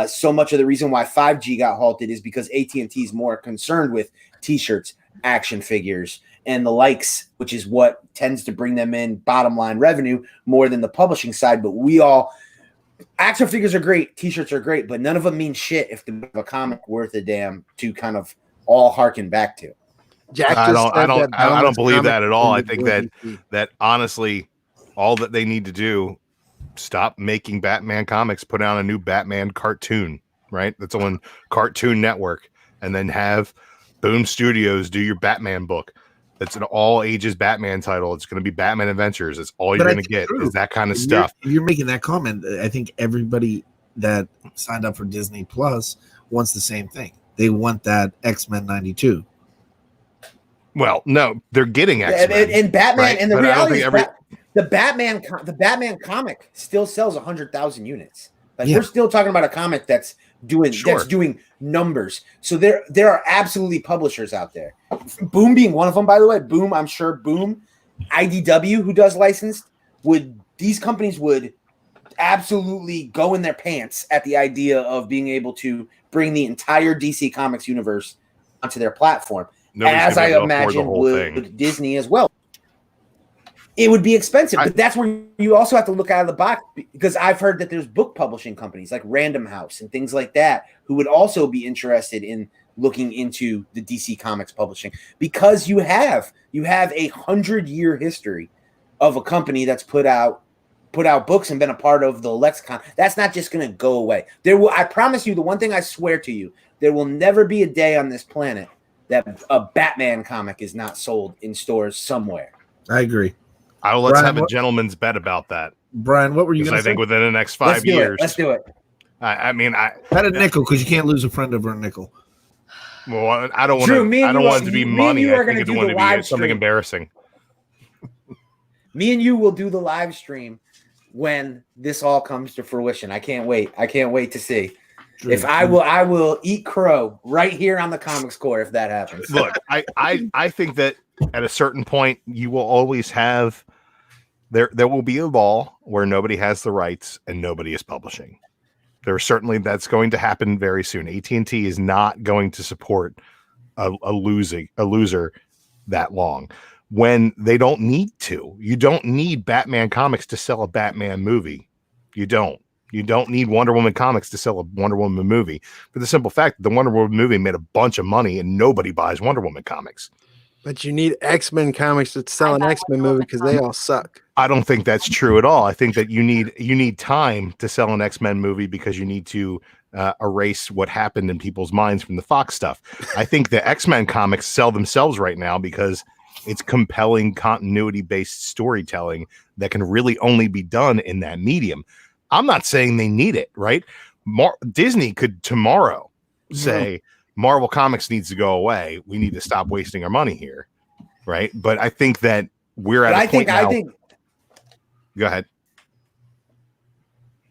S6: so much of the reason why 5G got halted is because AT&T is more concerned with T-shirts, action figures, and the likes, which is what tends to bring them in bottom line revenue more than the publishing side. But action figures are great, T-shirts are great, but none of them mean shit if they have a comic worth a damn to kind of all harken back to.
S7: I don't believe that at all. I think that honestly, all that they need to do, stop making Batman comics, put out a new Batman cartoon, right? That's on Cartoon Network, and then have Boom Studios do your Batman book. That's an all ages Batman title. It's going to be Batman Adventures. It's all you're going to get is that kind of stuff.
S3: You're making that comment. I think everybody that signed up for Disney Plus wants the same thing. They want that X-Men 92.
S7: Well, no, they're getting X-Men
S6: and Batman, right? And the reality is the Batman comic still sells 100,000 units. Like we're still talking about a comic that's doing numbers. So there are absolutely publishers out there. Boom being one of them, by the way. Boom, I'm sure Boom, IDW, who does licensed, these companies would absolutely go in their pants at the idea of being able to bring the entire DC Comics universe onto their platform. As I imagine would Disney as well. It would be expensive, but that's where you also have to look out of the box, because I've heard that there's book publishing companies like Random House and things like that who would also be interested in looking into the DC Comics publishing, because you have a 100-year history of a company that's put out books and been a part of the lexicon. That's not just going to go away. I promise you, the one thing I swear to you, there will never be a day on this planet that a Batman comic is not sold in stores somewhere.
S3: I agree.
S7: Let's have a gentleman's bet about that.
S3: Brian, what were you going to say?
S7: I think within the next 5 years.
S6: Let's do it.
S7: I
S3: bet a nickel, because you can't lose a friend over a nickel.
S7: Well, I don't want it to be money. I think it's going to be something embarrassing.
S6: Me and you will do the live stream when this all comes to fruition. I can't wait. I can't wait to see. If I will eat crow right here on the Comics Core if that happens.
S7: Look, I think that at a certain point you will always have there will be a law where nobody has the rights and nobody is publishing. That's going to happen very soon. AT&T is not going to support a loser that long when they don't need to. You don't need Batman comics to sell a Batman movie. You don't need Wonder Woman comics to sell a Wonder Woman movie, for the simple fact that the Wonder Woman movie made a bunch of money and nobody buys Wonder Woman comics.
S5: But you need X-Men comics to sell an X-Men movie because they all suck.
S7: I don't think that's true at all. I think that you need time to sell an X-Men movie because you need to erase what happened in people's minds from the Fox stuff. I think the X-Men comics sell themselves right now because it's compelling continuity-based storytelling that can really only be done in that medium. I'm not saying they need it, right? Disney could tomorrow say Marvel Comics needs to go away. We need to stop wasting our money here, right? But I think that we're at a point now. Go ahead.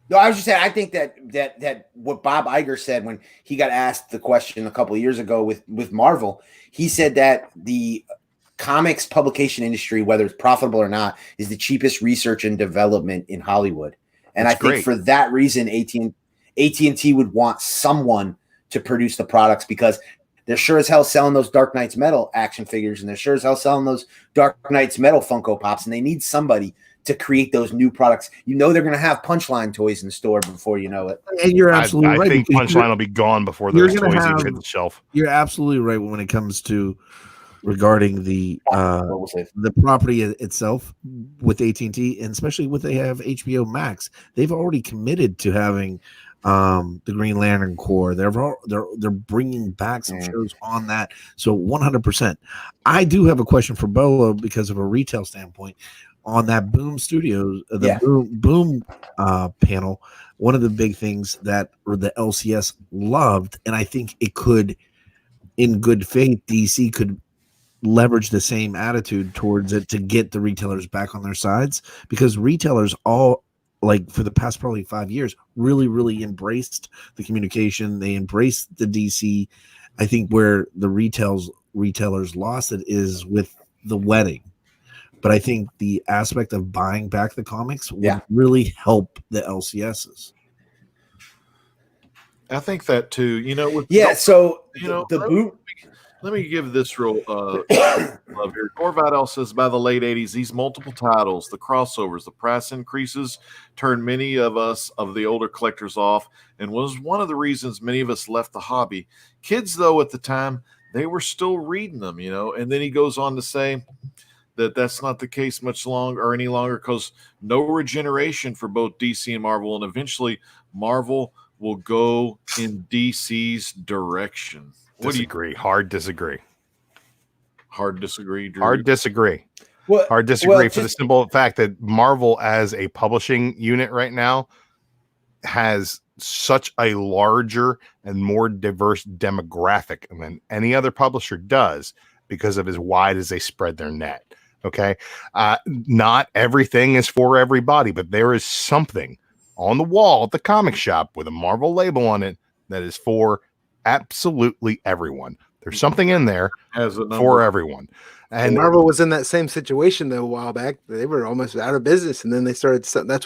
S6: No, I was just saying, I think that what Bob Iger said when he got asked the question a couple of years ago with Marvel, he said that the comics publication industry, whether it's profitable or not, is the cheapest research and development in Hollywood. And I think for that reason, AT&T would want someone to produce the products, because They're sure as hell selling those Dark Knights Metal action figures, and they're sure as hell selling those Dark Knights Metal Funko Pops, and they need somebody to create those new products. You know they're going to have Punchline toys in store before you know it.
S3: And you're absolutely
S7: I
S3: right.
S7: think Punchline will be gone before those toys even hit the shelf.
S3: You're absolutely right when it comes to regarding the property itself with AT&T, and especially when they have HBO Max. They've already committed to having the Green Lantern Corps. They're bringing back some shows on that. So 100%. I do have a question for Bolo because of a retail standpoint. On that Boom Studios, Boom panel, one of the big things that the LCS loved, and I think it could, in good faith, DC could leverage the same attitude towards it to get the retailers back on their sides, because retailers all, like, for the past probably 5 years, really embraced the communication. They embraced the DC. I think where the retailers lost it is with the wedding. But I think the aspect of buying back the comics would really help the LCSs.
S2: I think that too. Let me give this real love here. Corvadel says, by the late 80s, these multiple titles, the crossovers, the price increases turned many of us, of the older collectors, off, and was one of the reasons many of us left the hobby. Kids, though, at the time, they were still reading them, and then he goes on to say that that's not the case any longer, because no regeneration for both DC and Marvel, and eventually Marvel will go in DC's direction.
S7: Hard disagree.
S2: Hard disagree, Drew.
S7: Hard disagree. Hard disagree for the simple fact that Marvel as a publishing unit right now has such a larger and more diverse demographic than any other publisher does, because of as wide as they spread their net. Okay. Not everything is for everybody, but there is something on the wall at the comic shop with a Marvel label on it that is for absolutely everyone. There's something in there for everyone. And
S5: Marvel was in that same situation though a while back. They were almost out of business, and then that's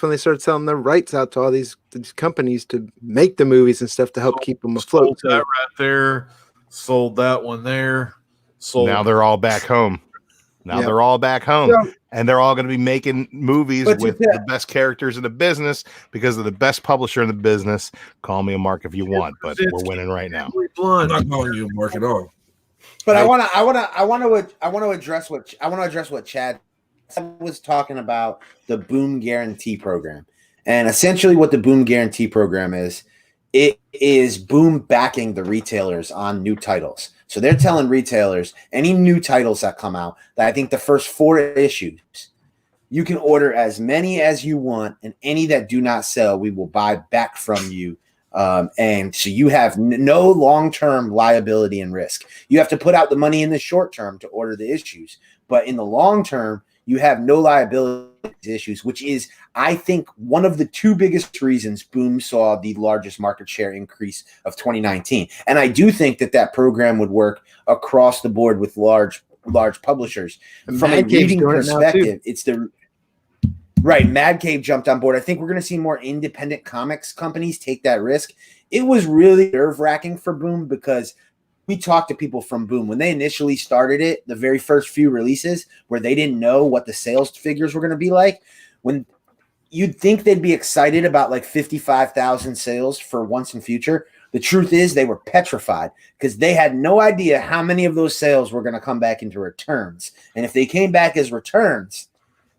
S5: when they started selling their rights out to all these companies to make the movies and stuff to help keep them afloat.
S2: Sold that right there. Sold that one there.
S7: Now they're all back home. They're all back home, and they're all going to be making movies with the best characters in the business because of the best publisher in the business. Call me a Mark if you want, but we're winning right now.
S3: I'm not calling you a Mark at all.
S6: But I want to address what Chad was talking about, the Boom Guarantee Program, and essentially what the Boom Guarantee Program is. It is Boom backing the retailers on new titles. So they're telling retailers any new titles that come out, that I think the first 4 issues, you can order as many as you want, and any that do not sell, we will buy back from you. And so you have no long-term liability and risk. You have to put out the money in the short term to order the issues, but in the long term, you have no liability issues, which is, I think, one of the 2 biggest reasons Boom saw the largest market share increase of 2019. And I do think that program would work across the board with large publishers. From a reading perspective, it's Mad Cave jumped on board. I think we're going to see more independent comics companies take that risk. It was really nerve-wracking for Boom, because we talked to people from Boom when they initially started it, the very first few releases, where they didn't know what the sales figures were going to be like. When you'd think they'd be excited about like 55,000 sales for Once and Future, the truth is they were petrified, because they had no idea how many of those sales were going to come back into returns. And if they came back as returns,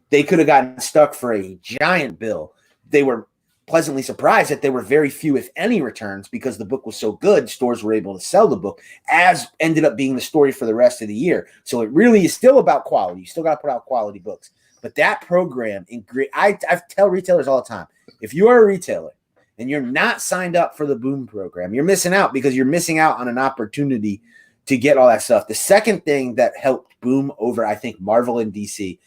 S6: they could have gotten stuck for a giant bill. They were pleasantly surprised that there were very few, if any, returns, because the book was so good. Stores were able to sell the book, as ended up being the story for the rest of the year. So it really is still about quality. You still got to put out quality books. But that program, I tell retailers all the time, if you are a retailer and you're not signed up for the Boom program, you're missing out, because you're missing out on an opportunity to get all that stuff. The second thing that helped Boom over, I think, Marvel and DC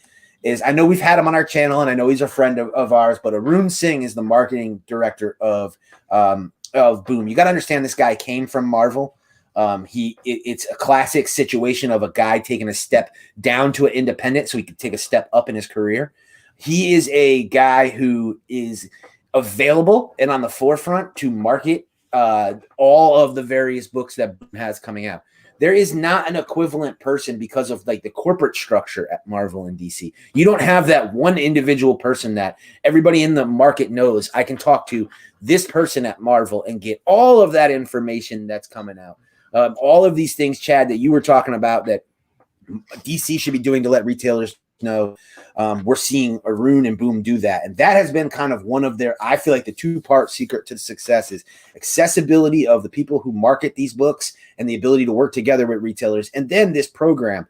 S6: is, I know we've had him on our channel, and I know he's a friend of ours, but Arun Singh is the marketing director of Boom. You got to understand, this guy came from Marvel. It's a classic situation of a guy taking a step down to an independent so he could take a step up in his career. He is a guy who is available and on the forefront to market all of the various books that Boom has coming out. There is not an equivalent person because of like the corporate structure at Marvel and DC. You don't have that one individual person that everybody in the market knows. I can talk to this person at Marvel and get all of that information that's coming out. All of these things, Chad, that you were talking about that DC should be doing to let retailers know. We're seeing Arun and Boom do that. And that has been kind of one of their, I feel like the two-part secret to success is accessibility of the people who market these books and the ability to work together with retailers. And then this program,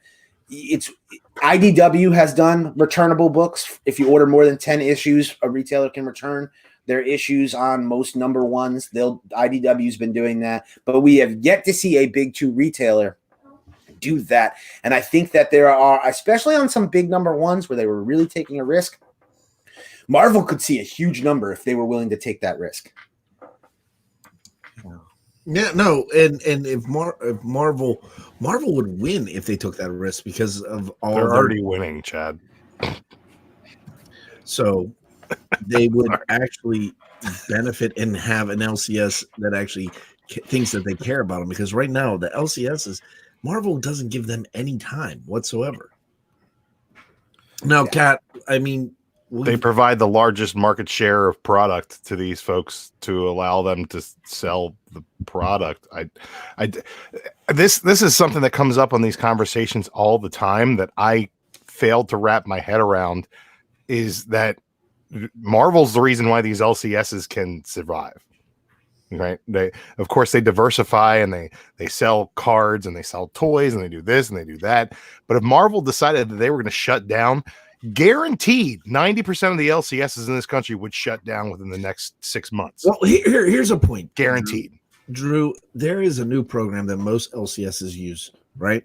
S6: it's IDW has done returnable books. If you order more than 10 issues, a retailer can return their issues on most number ones. IDW's been doing that, but we have yet to see a big two retailer do that. And I think that there are, especially on some big number ones where they were really taking a risk, Marvel could see a huge number if they were willing to take that risk.
S3: Yeah, no, and if Marvel would win if they took that risk because of all
S7: they're already winning, Chad.
S3: So they would actually benefit and have an LCS that actually thinks that they care about them, because right now the LCSs, Marvel doesn't give them any time whatsoever. Now, Kat, I mean,
S7: they provide the largest market share of product to these folks to allow them to sell the product. This is something that comes up on these conversations all the time that I failed to wrap my head around, is that Marvel's the reason why these LCSs can survive. Right? They diversify and they sell cards and they sell toys and they do this and they do that. But if Marvel decided that they were going to shut down, guaranteed 90% of the LCSs in this country would shut down within the next 6 months.
S3: Well, here's a point.
S7: Guaranteed.
S3: Drew, there is a new program that most LCSs use, right?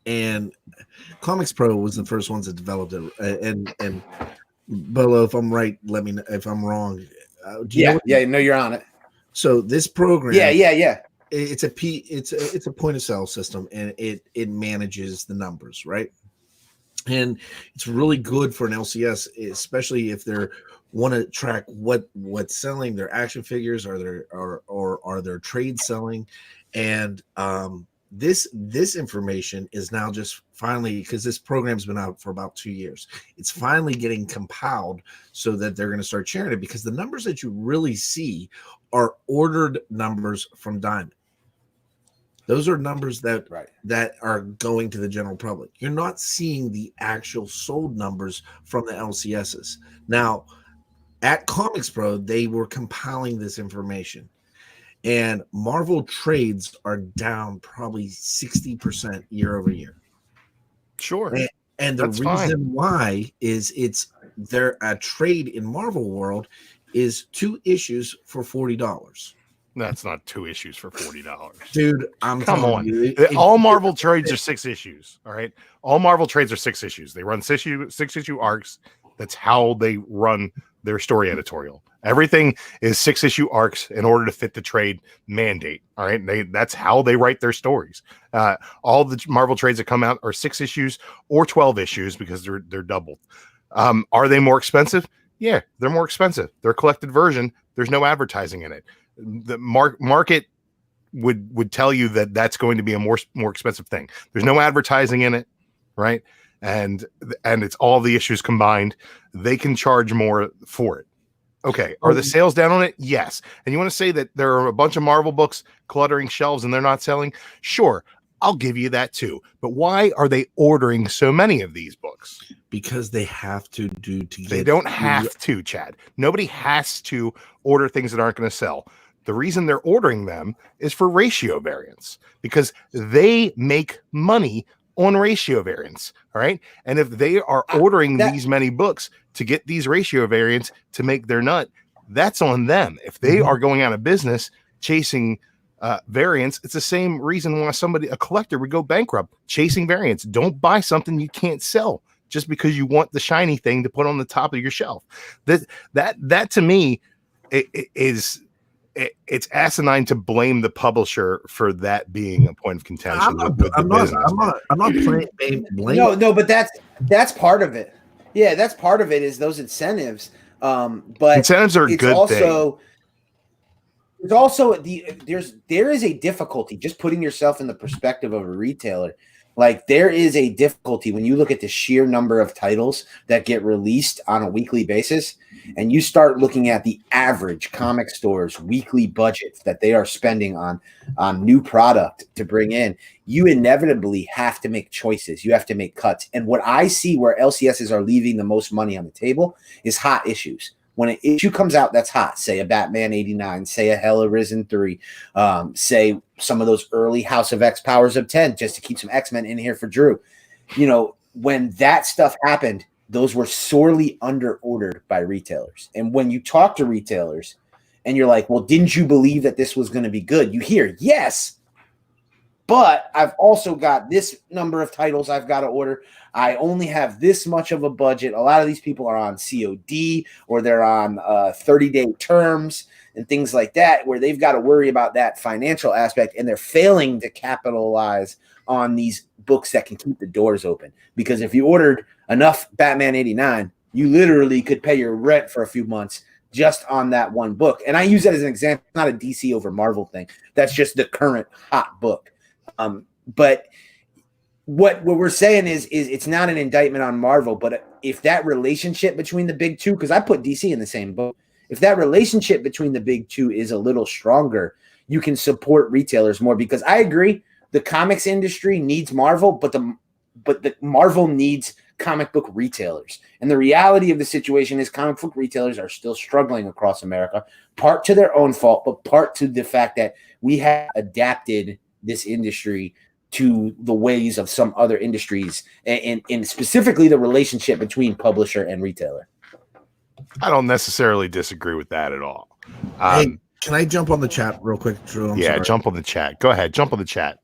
S3: And Comics Pro was the first ones that developed it. And Bolo, if I'm right, let me know if I'm wrong.
S6: No, you're on it.
S3: So this program, it's a point of sale system, and it manages the numbers, right? And it's really good for an LCS, especially if they're want to track what's selling, their action figures, are their trade selling, and this information is now just finally, because this program's been out for about 2 years, it's finally getting compiled so that they're going to start sharing it, because the numbers that you really see are ordered numbers from Diamond. Those are numbers that are going to the general public. You're not seeing the actual sold numbers from the LCSs. Now, at Comics Pro, they were compiling this information. And Marvel trades are down probably 60% year over year.
S7: Sure.
S3: And the reason why is a trade in Marvel world is 2 issues for $40.
S7: That's not 2 issues for $40.
S3: Dude, come on.
S7: All Marvel trades are 6 issues. All right. All Marvel trades are 6 issues. They run 6 issue arcs. That's how they run their story editorial. Everything is 6 issue arcs in order to fit the trade mandate. All right. That's how they write their stories. All the Marvel trades that come out are 6 issues or 12 issues because they're doubled. Are they more expensive? Yeah, they're more expensive. They're a collected version. There's no advertising in it. The market would tell you that that's going to be a more expensive thing. There's no advertising in it, right? And it's all the issues combined. They can charge more for it. Okay, are the sales down on it? Yes. And you want to say that there are a bunch of Marvel books cluttering shelves and they're not selling? Sure, I'll give you that too. But why are they ordering so many of these books?
S3: Because they have to
S7: They don't have to, Chad. Nobody has to order things that aren't going to sell. The reason they're ordering them is for ratio variance, because they make money on ratio variance. All right. And if they are ordering these many books to get these ratio variants to make their nut, that's on them. If they are going out of business chasing variants, it's the same reason why a collector would go bankrupt, chasing variants. Don't buy something you can't sell just because you want the shiny thing to put on the top of your shelf. That to me it's asinine to blame the publisher for that being a point of contention.
S3: I'm not blaming.
S6: No, but that's part of it. Yeah, that's part of it is those incentives. But
S7: incentives are a good thing.
S6: there's also there is a difficulty just putting yourself in the perspective of a retailer. Like there is a difficulty when you look at the sheer number of titles that get released on a weekly basis, and you start looking at the average comic store's weekly budget that they are spending on new product to bring in. You inevitably have to make choices. You have to make cuts. And what I see where LCSs are leaving the most money on the table is hot issues. When an issue comes out that's hot, say a Batman 89, say a Hell Arisen 3, say some of those early House of X Powers of 10, just to keep some X-Men in here for Dru. You know, when that stuff happened, those were sorely under-ordered by retailers. And when you talk to retailers and you're like, well, didn't you believe that this was going to be good? You hear, yes, but I've also got this number of titles I've got to order. I only have this much of a budget. A lot of these people are on COD or they're on 30-day terms and things like that, where they've got to worry about that financial aspect, and they're failing to capitalize on these books that can keep the doors open. Because if you ordered enough Batman 89, you literally could pay your rent for a few months just on that one book. And I use that as an example, not a DC over Marvel thing. That's just the current hot book. But what we're saying is it's not an indictment on Marvel, but if that relationship between the big two, because I put DC in the same boat, if that relationship between the big two is a little stronger, you can support retailers more. Because I agree, the comics industry needs Marvel, but the Marvel needs comic book retailers. And the reality of the situation is comic book retailers are still struggling across America, part to their own fault, but part to the fact that we have adapted this industry to the ways of some other industries, and specifically the relationship between publisher and retailer.
S7: I don't necessarily disagree with that at all.
S3: Hey, can I jump on the chat real quick, Dru? I'm sorry.
S7: Jump on the chat. Go ahead, jump on the chat.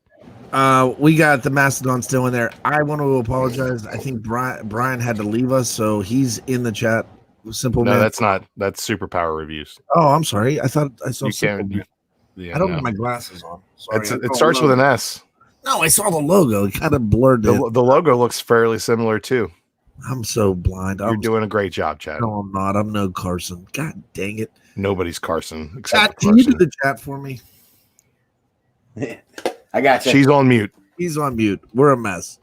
S3: We got the Mastodon still in there. I want to apologize. I think Brian had to leave us, so he's in the chat. Simpleman.
S7: No, that's Superpower Reviews.
S3: Oh, I'm sorry. I thought I saw
S7: You
S3: Simpleman.
S7: Yeah,
S3: I don't have my glasses on. Sorry.
S7: It starts with an S.
S3: No, I saw the logo. It kind of blurred it.
S7: The logo looks fairly similar too.
S3: I'm so blind.
S7: You're doing a great job, Chad.
S3: No, I'm not. I'm no Carson. God dang it.
S7: Nobody's Carson except
S3: Chat, can you do the chat for me?
S6: I got you.
S7: She's on mute.
S3: He's on mute. We're a mess.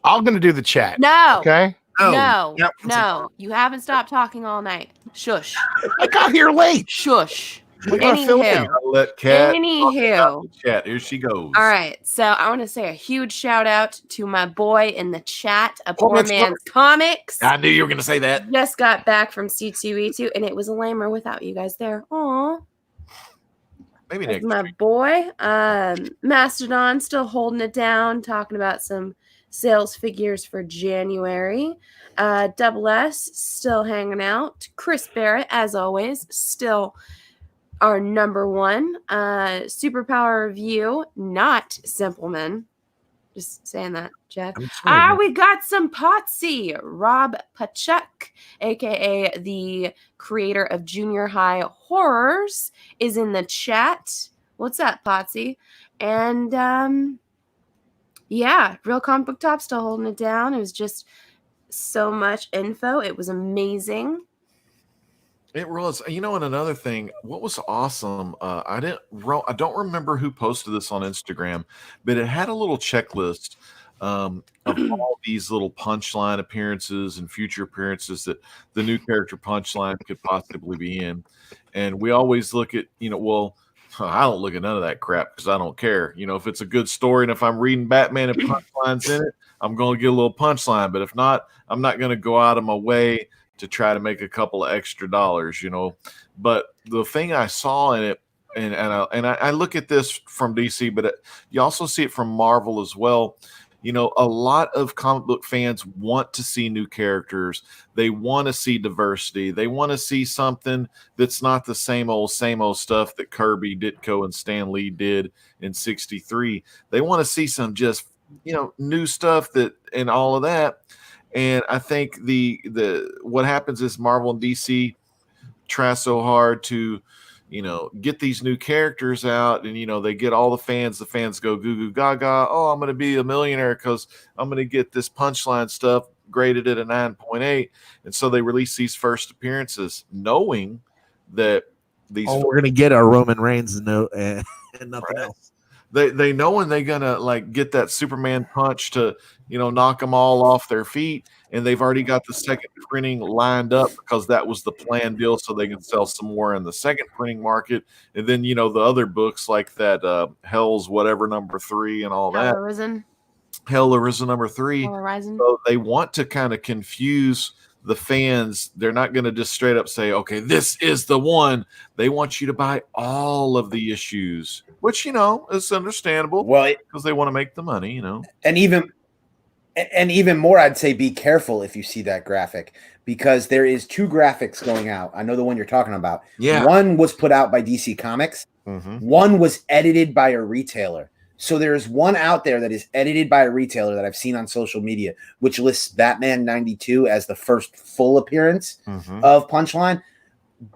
S7: I'm going to do the chat.
S1: No.
S7: Okay.
S1: No.
S3: Yep.
S1: No. You haven't stopped talking all night. Shush.
S7: I got here late.
S1: Shush.
S7: We gotta film it.
S1: Anywho.
S2: Let Kat
S1: Anywho.
S2: talk about the chat. Here she goes.
S1: All right. So I want to say a huge shout out to my boy in the chat, a poor man's comics.
S2: I knew you were going to say that.
S1: Just got back from C2E2, and it was a lamer without you guys there. Aw.
S2: Maybe
S1: That's
S2: next
S1: my
S2: week.
S1: boy. Mastodon still holding it down, talking about some sales figures for January. Double S still hanging out. Chris Barrett, as always, still our number one. Superpower review, not Simpleman. Just saying that, Jeff. We got some Potsy. Rob Pachuk, aka the creator of Junior High Horrors, is in the chat. What's up, Potsy? And Real Comic Book Top still holding it down. It was just so much info. It was amazing.
S2: It was, and another thing, what was awesome, I don't remember who posted this on Instagram, but it had a little checklist of all these little Punchline appearances and future appearances that the new character Punchline could possibly be in. And we always look at, I don't look at none of that crap because I don't care. If it's a good story and if I'm reading Batman and Punchline's in it, I'm going to get a little Punchline. But if not, I'm not going to go out of my way to try to make a couple of extra dollars, But the thing I saw in it, and I look at this from DC, but you also see it from Marvel as well. A lot of comic book fans want to see new characters. They want to see diversity. They want to see something that's not the same old stuff that Kirby, Ditko, and Stan Lee did in '63. They want to see some just, new stuff and all of that. And I think what happens is Marvel and DC try so hard to, get these new characters out, and they get all the fans. The fans go goo goo gaga. Oh, I'm going to be a millionaire because I'm going to get this Punchline stuff graded at a 9.8. And so they release these first appearances, knowing that these.
S3: We're gonna get our Roman Reigns and nothing else.
S2: They know when they're gonna like get that Superman punch to knock them all off their feet, and they've already got the second printing lined up because that was the planned deal, so they can sell some more in the second printing market, and then the other books like that Hell's whatever #3 and all that. Hell Arisen #3. So they want to kind of confuse the fans. They're not going to just straight up say, okay, this is the one. They want you to buy all of the issues, which is understandable.
S6: Well,
S2: because they want to make the money,
S6: and even more, I'd say be careful if you see that graphic, because there is 2 graphics going out. I know the one you're talking about.
S2: Yeah.
S6: One was put out by DC Comics. One was edited by a retailer. So there's one out there that is edited by a retailer that I've seen on social media, which lists Batman 92 as the first full appearance of Punchline.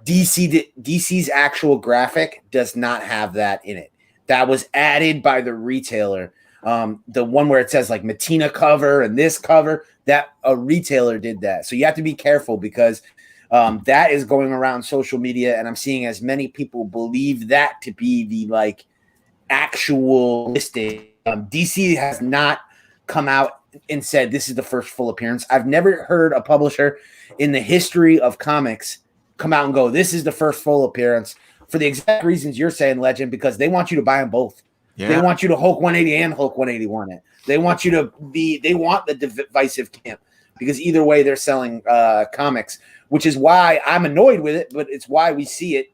S6: DC's actual graphic does not have that in it. That was added by the retailer. The one where it says like Matina cover and this cover, that a retailer did that. So you have to be careful, because that is going around social media, and I'm seeing as many people believe that to be the actual listing. DC has not come out and said this is the first full appearance. I've never heard a publisher in the history of comics come out and go, this is the first full appearance, for the exact reasons you're saying, Legend, because they want you to buy them both. Yeah. They want you to Hulk 180 and Hulk 181 it. They want the divisive camp, because either way they're selling comics, which is why I'm annoyed with it, but it's why we see it.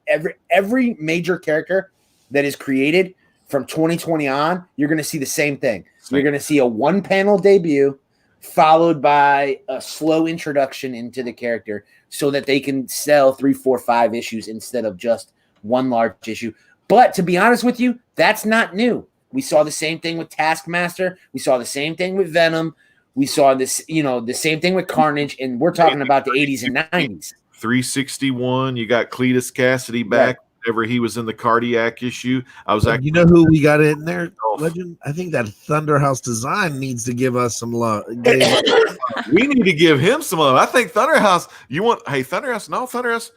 S6: Every major character that is created from 2020 on, you're going to see the same thing. You're going to see a 1-panel debut followed by a slow introduction into the character, so that they can sell 3, 4, 5 issues instead of just one large issue. But to be honest with you, that's not new. We saw the same thing with Taskmaster. We saw the same thing with Venom. We saw this, the same thing with Carnage, and we're talking about the 80s and 90s.
S2: 361, you got Cletus Cassidy back. Right. Whenever he was in the Cardiac issue, I was
S3: you know who we got in there, Legend? I think that Thunderhouse Design needs to give us some love.
S2: We need to give him some love. I think Thunderhouse, Thunderhouse,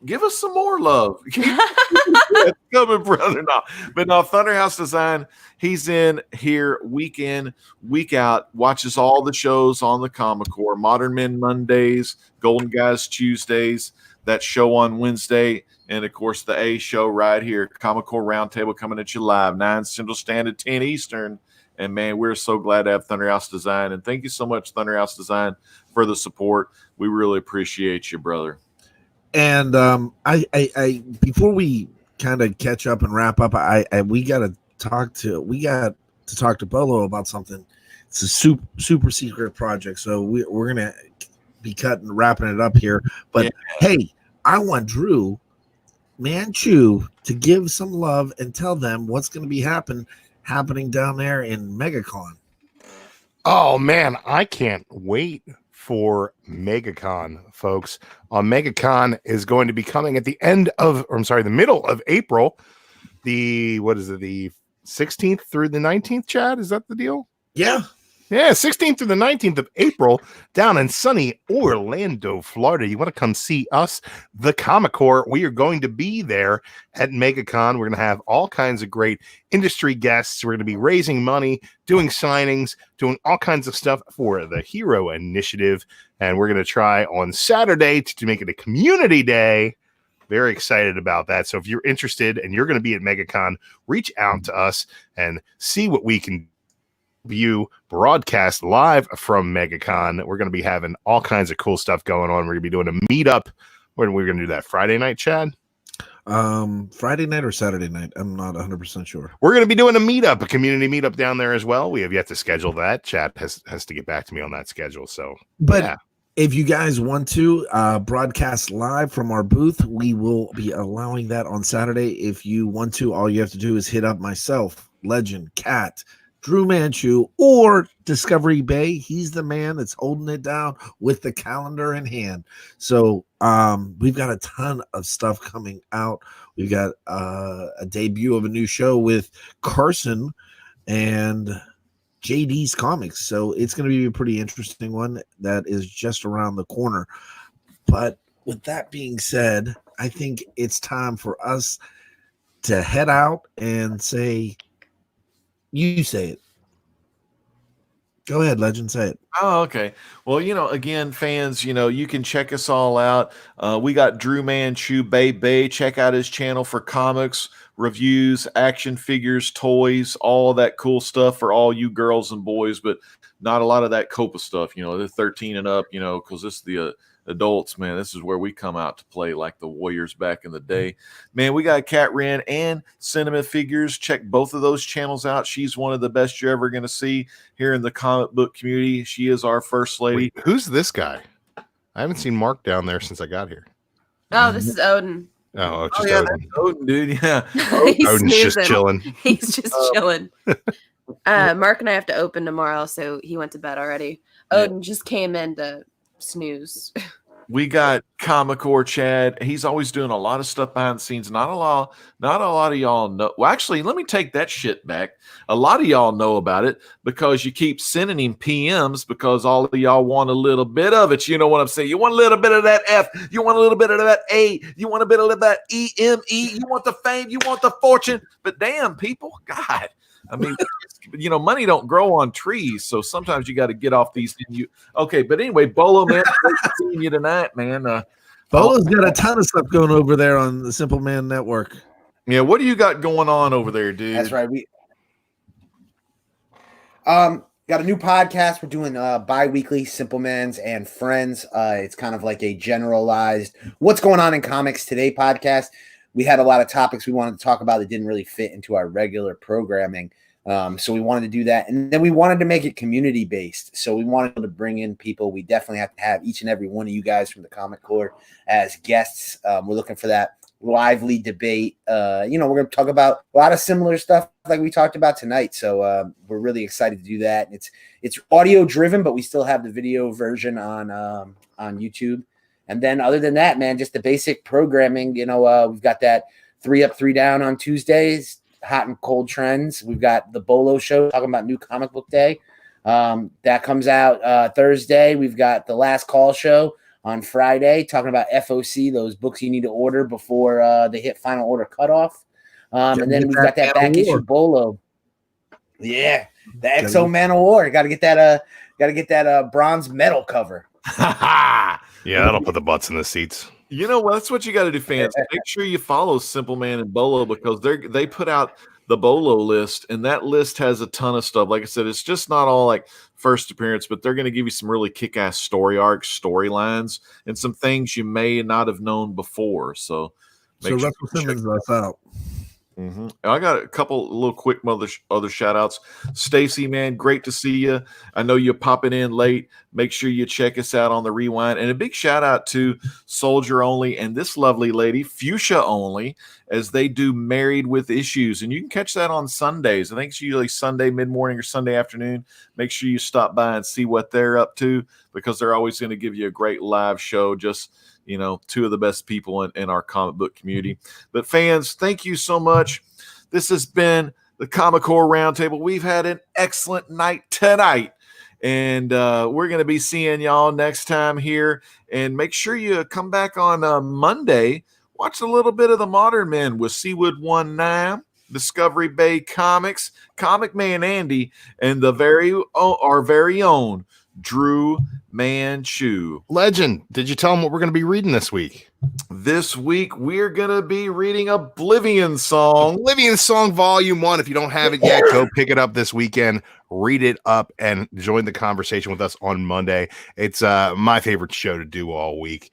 S2: give us some more love. Coming, brother. But Thunderhouse Design, he's in here week in, week out, watches all the shows on the Comic Core, Modern Men Mondays, Golden Guys Tuesdays, that show on Wednesday, and of course the A show right here, Comic Core Roundtable, coming at you live, 9 Central Standard, 10 Eastern. And man, we're so glad to have Thunderhouse Design. And thank you so much, Thunderhouse Design, for the support. We really appreciate you, brother.
S3: And I before we kind of catch up and wrap up, we got to talk to Bolo about something. It's a super secret project, so we're gonna be wrapping it up here. But hey, I want Dru Manchu to give some love and tell them what's going to be happening down there in MegaCon.
S7: Oh man, I can't wait for MegaCon, folks. MegaCon is going to be coming at the middle of April. The 16th through the 19th, Chad? Is that the deal?
S3: Yeah.
S7: Yeah, 16th through the 19th of April down in sunny Orlando, Florida. You want to come see us, the Comic Core? We are going to be there at MegaCon. We're going to have all kinds of great industry guests. We're going to be raising money, doing signings, doing all kinds of stuff for the Hero Initiative. And we're going to try on Saturday to make it a community day. Very excited about that. So if you're interested and you're going to be at MegaCon, reach out to us and see what we can view broadcast live from MegaCon. We're going to be having all kinds of cool stuff going on. We're going to be doing a meetup. When we're going to do that Friday night, Chad?
S3: Friday night or Saturday night? I'm not 100% sure.
S7: We're going to be doing a community meetup down there as well. We have yet to schedule that. Chad has to get back to me on that schedule. So,
S3: but if you guys want to broadcast live from our booth, we will be allowing that on Saturday. If you want to, all you have to do is hit up myself, Legend, Cat, Dru Manchu, or Discovery Bay. He's the man that's holding it down with the calendar in hand. So we've got a ton of stuff coming out. We've got a debut of a new show with Carson and JD's Comics. So it's going to be a pretty interesting one that is just around the corner. But with that being said, I think it's time for us to head out and say, you say it. Go ahead, Legend, say it.
S2: Oh, okay. Well, again, fans, you can check us all out. We got Dru Manchu, Bay. Check out his channel for comics, reviews, action figures, toys, all that cool stuff for all you girls and boys, but not a lot of that Copa stuff. They're 13 and up, because this is the adults, man. This is where we come out to play like the Warriors back in the day. Man, we got KatRen and Cinema Figures. Check both of those channels out. She's one of the best you're ever going to see here in the comic book community. She is our first lady.
S7: Wait, who's this guy? I haven't seen Mark down there since I got here.
S1: Oh, this is Odin.
S7: Oh, just
S2: yeah,
S7: Odin.
S2: Odin, dude. Yeah.
S7: Odin's just chilling.
S1: He's just chilling. Mark and I have to open tomorrow, so he went to bed already. Odin just came in to snooze.
S2: We got Comicore Chad. He's always doing a lot of stuff behind the scenes. Not a lot of y'all know. Well, actually, let me take that shit back. A lot of y'all know about it because you keep sending him PMs because all of y'all want a little bit of it. You know what I'm saying? You want a little bit of that F. You want a little bit of that A. You want a bit of that EME. You want the fame. You want the fortune. But damn, people, God. I mean, money don't grow on trees, so sometimes you got to get off these. Okay, but anyway, Bolo, man, great seeing you tonight, man.
S3: Bolo's got a ton of stuff going over there on the Simple Man Network.
S2: Yeah, what do you got going on over there, dude?
S6: That's right. We got a new podcast. We're doing bi-weekly Simplemans and Friends. It's kind of like a generalized what's going on in comics today podcast. We had a lot of topics we wanted to talk about that didn't really fit into our regular programming. So we wanted to do that. And then we wanted to make it community-based. So we wanted to bring in people. We definitely have to have each and every one of you guys from the Comic Corps as guests. We're looking for that lively debate. We're going to talk about a lot of similar stuff like we talked about tonight. So we're really excited to do that. It's audio-driven, but we still have the video version on YouTube. And then other than that, man, just the basic programming, we've got that 3 Up, 3 Down on Tuesdays, hot and cold trends. We've got the Bolo show talking about new comic book day. That comes out Thursday. We've got the Last Call show on Friday talking about FOC, those books you need to order before they hit final order cutoff. And then we've got that back issue Bolo. Yeah, the Exo Man of War. Got to get that bronze medal cover.
S7: Yeah, that'll put the butts in the seats.
S2: That's what you got to do, fans. Make sure you follow Simple Man and Bolo because they put out the Bolo list, and that list has a ton of stuff. Like I said, it's just not all like first appearance, but they're going to give you some really kick-ass story arcs, storylines, and some things you may not have known before. So
S3: Russell Simmons us out.
S2: Mm-hmm. I got a couple little quick other shout outs. Stacy, man, great to see you. I know you're popping in late. Make sure you check us out on the rewind. And a big shout out to Soldier Only and this lovely lady, Fuchsia Only, as they do Married with Issues. And you can catch that on Sundays. I think it's usually Sunday mid-morning or Sunday afternoon. Make sure you stop by and see what they're up to because they're always going to give you a great live show. Just two of the best people in our comic book community. But fans, thank you so much. This has been the Comic Corps Roundtable. We've had an excellent night tonight, and we're going to be seeing y'all next time here. And make sure you come back on Monday. Watch a little bit of the Modern Men with Seawood 19, Discovery Bay Comics, Comic Man Andy, and our very own Dru Manchu.
S7: Legend, did you tell him what we're going to be reading this week?
S2: This week, we're going to be reading Oblivion Song.
S7: Oblivion Song Volume 1. If you don't have it yet, go pick it up this weekend. Read it up and join the conversation with us on Monday. It's my favorite show to do all week.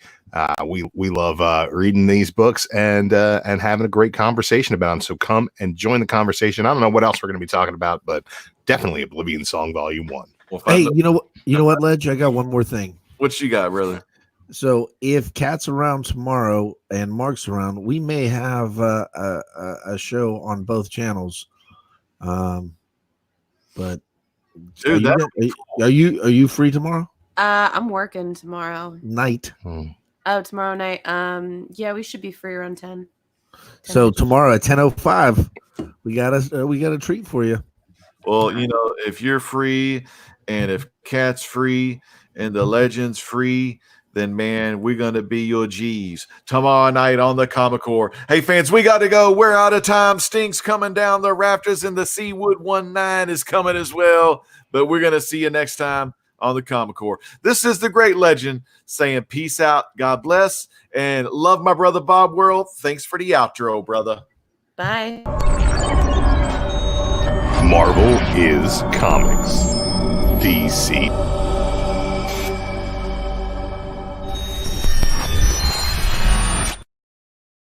S7: We love reading these books and having a great conversation about them. So come and join the conversation. I don't know what else we're going to be talking about, but definitely Oblivion Song Volume 1.
S3: Hey, you know what, Ledge? I got one more thing.
S2: What you got, brother?
S3: So if Kat's around tomorrow and Mark's around, we may have a show on both channels. But
S2: dude,
S3: are you free tomorrow?
S1: I'm working tomorrow
S3: Night.
S1: Oh, tomorrow night. Yeah, we should be free around 10.
S3: So tomorrow at 10:05, we got a treat for you.
S2: Well, if you're free and if Kat's free and the Legend's free then man, we're gonna be your G's tomorrow night on the Comic Core. Hey fans, we got to go. We're out of time. Sting's coming down the rafters, and the Seawood 19 is coming as well. But we're gonna see you next time on the Comic Core. This is the great legend saying peace out, God bless, and love my brother Bob World. Thanks for the outro, brother.
S1: Bye.
S7: Marvel is comics. DC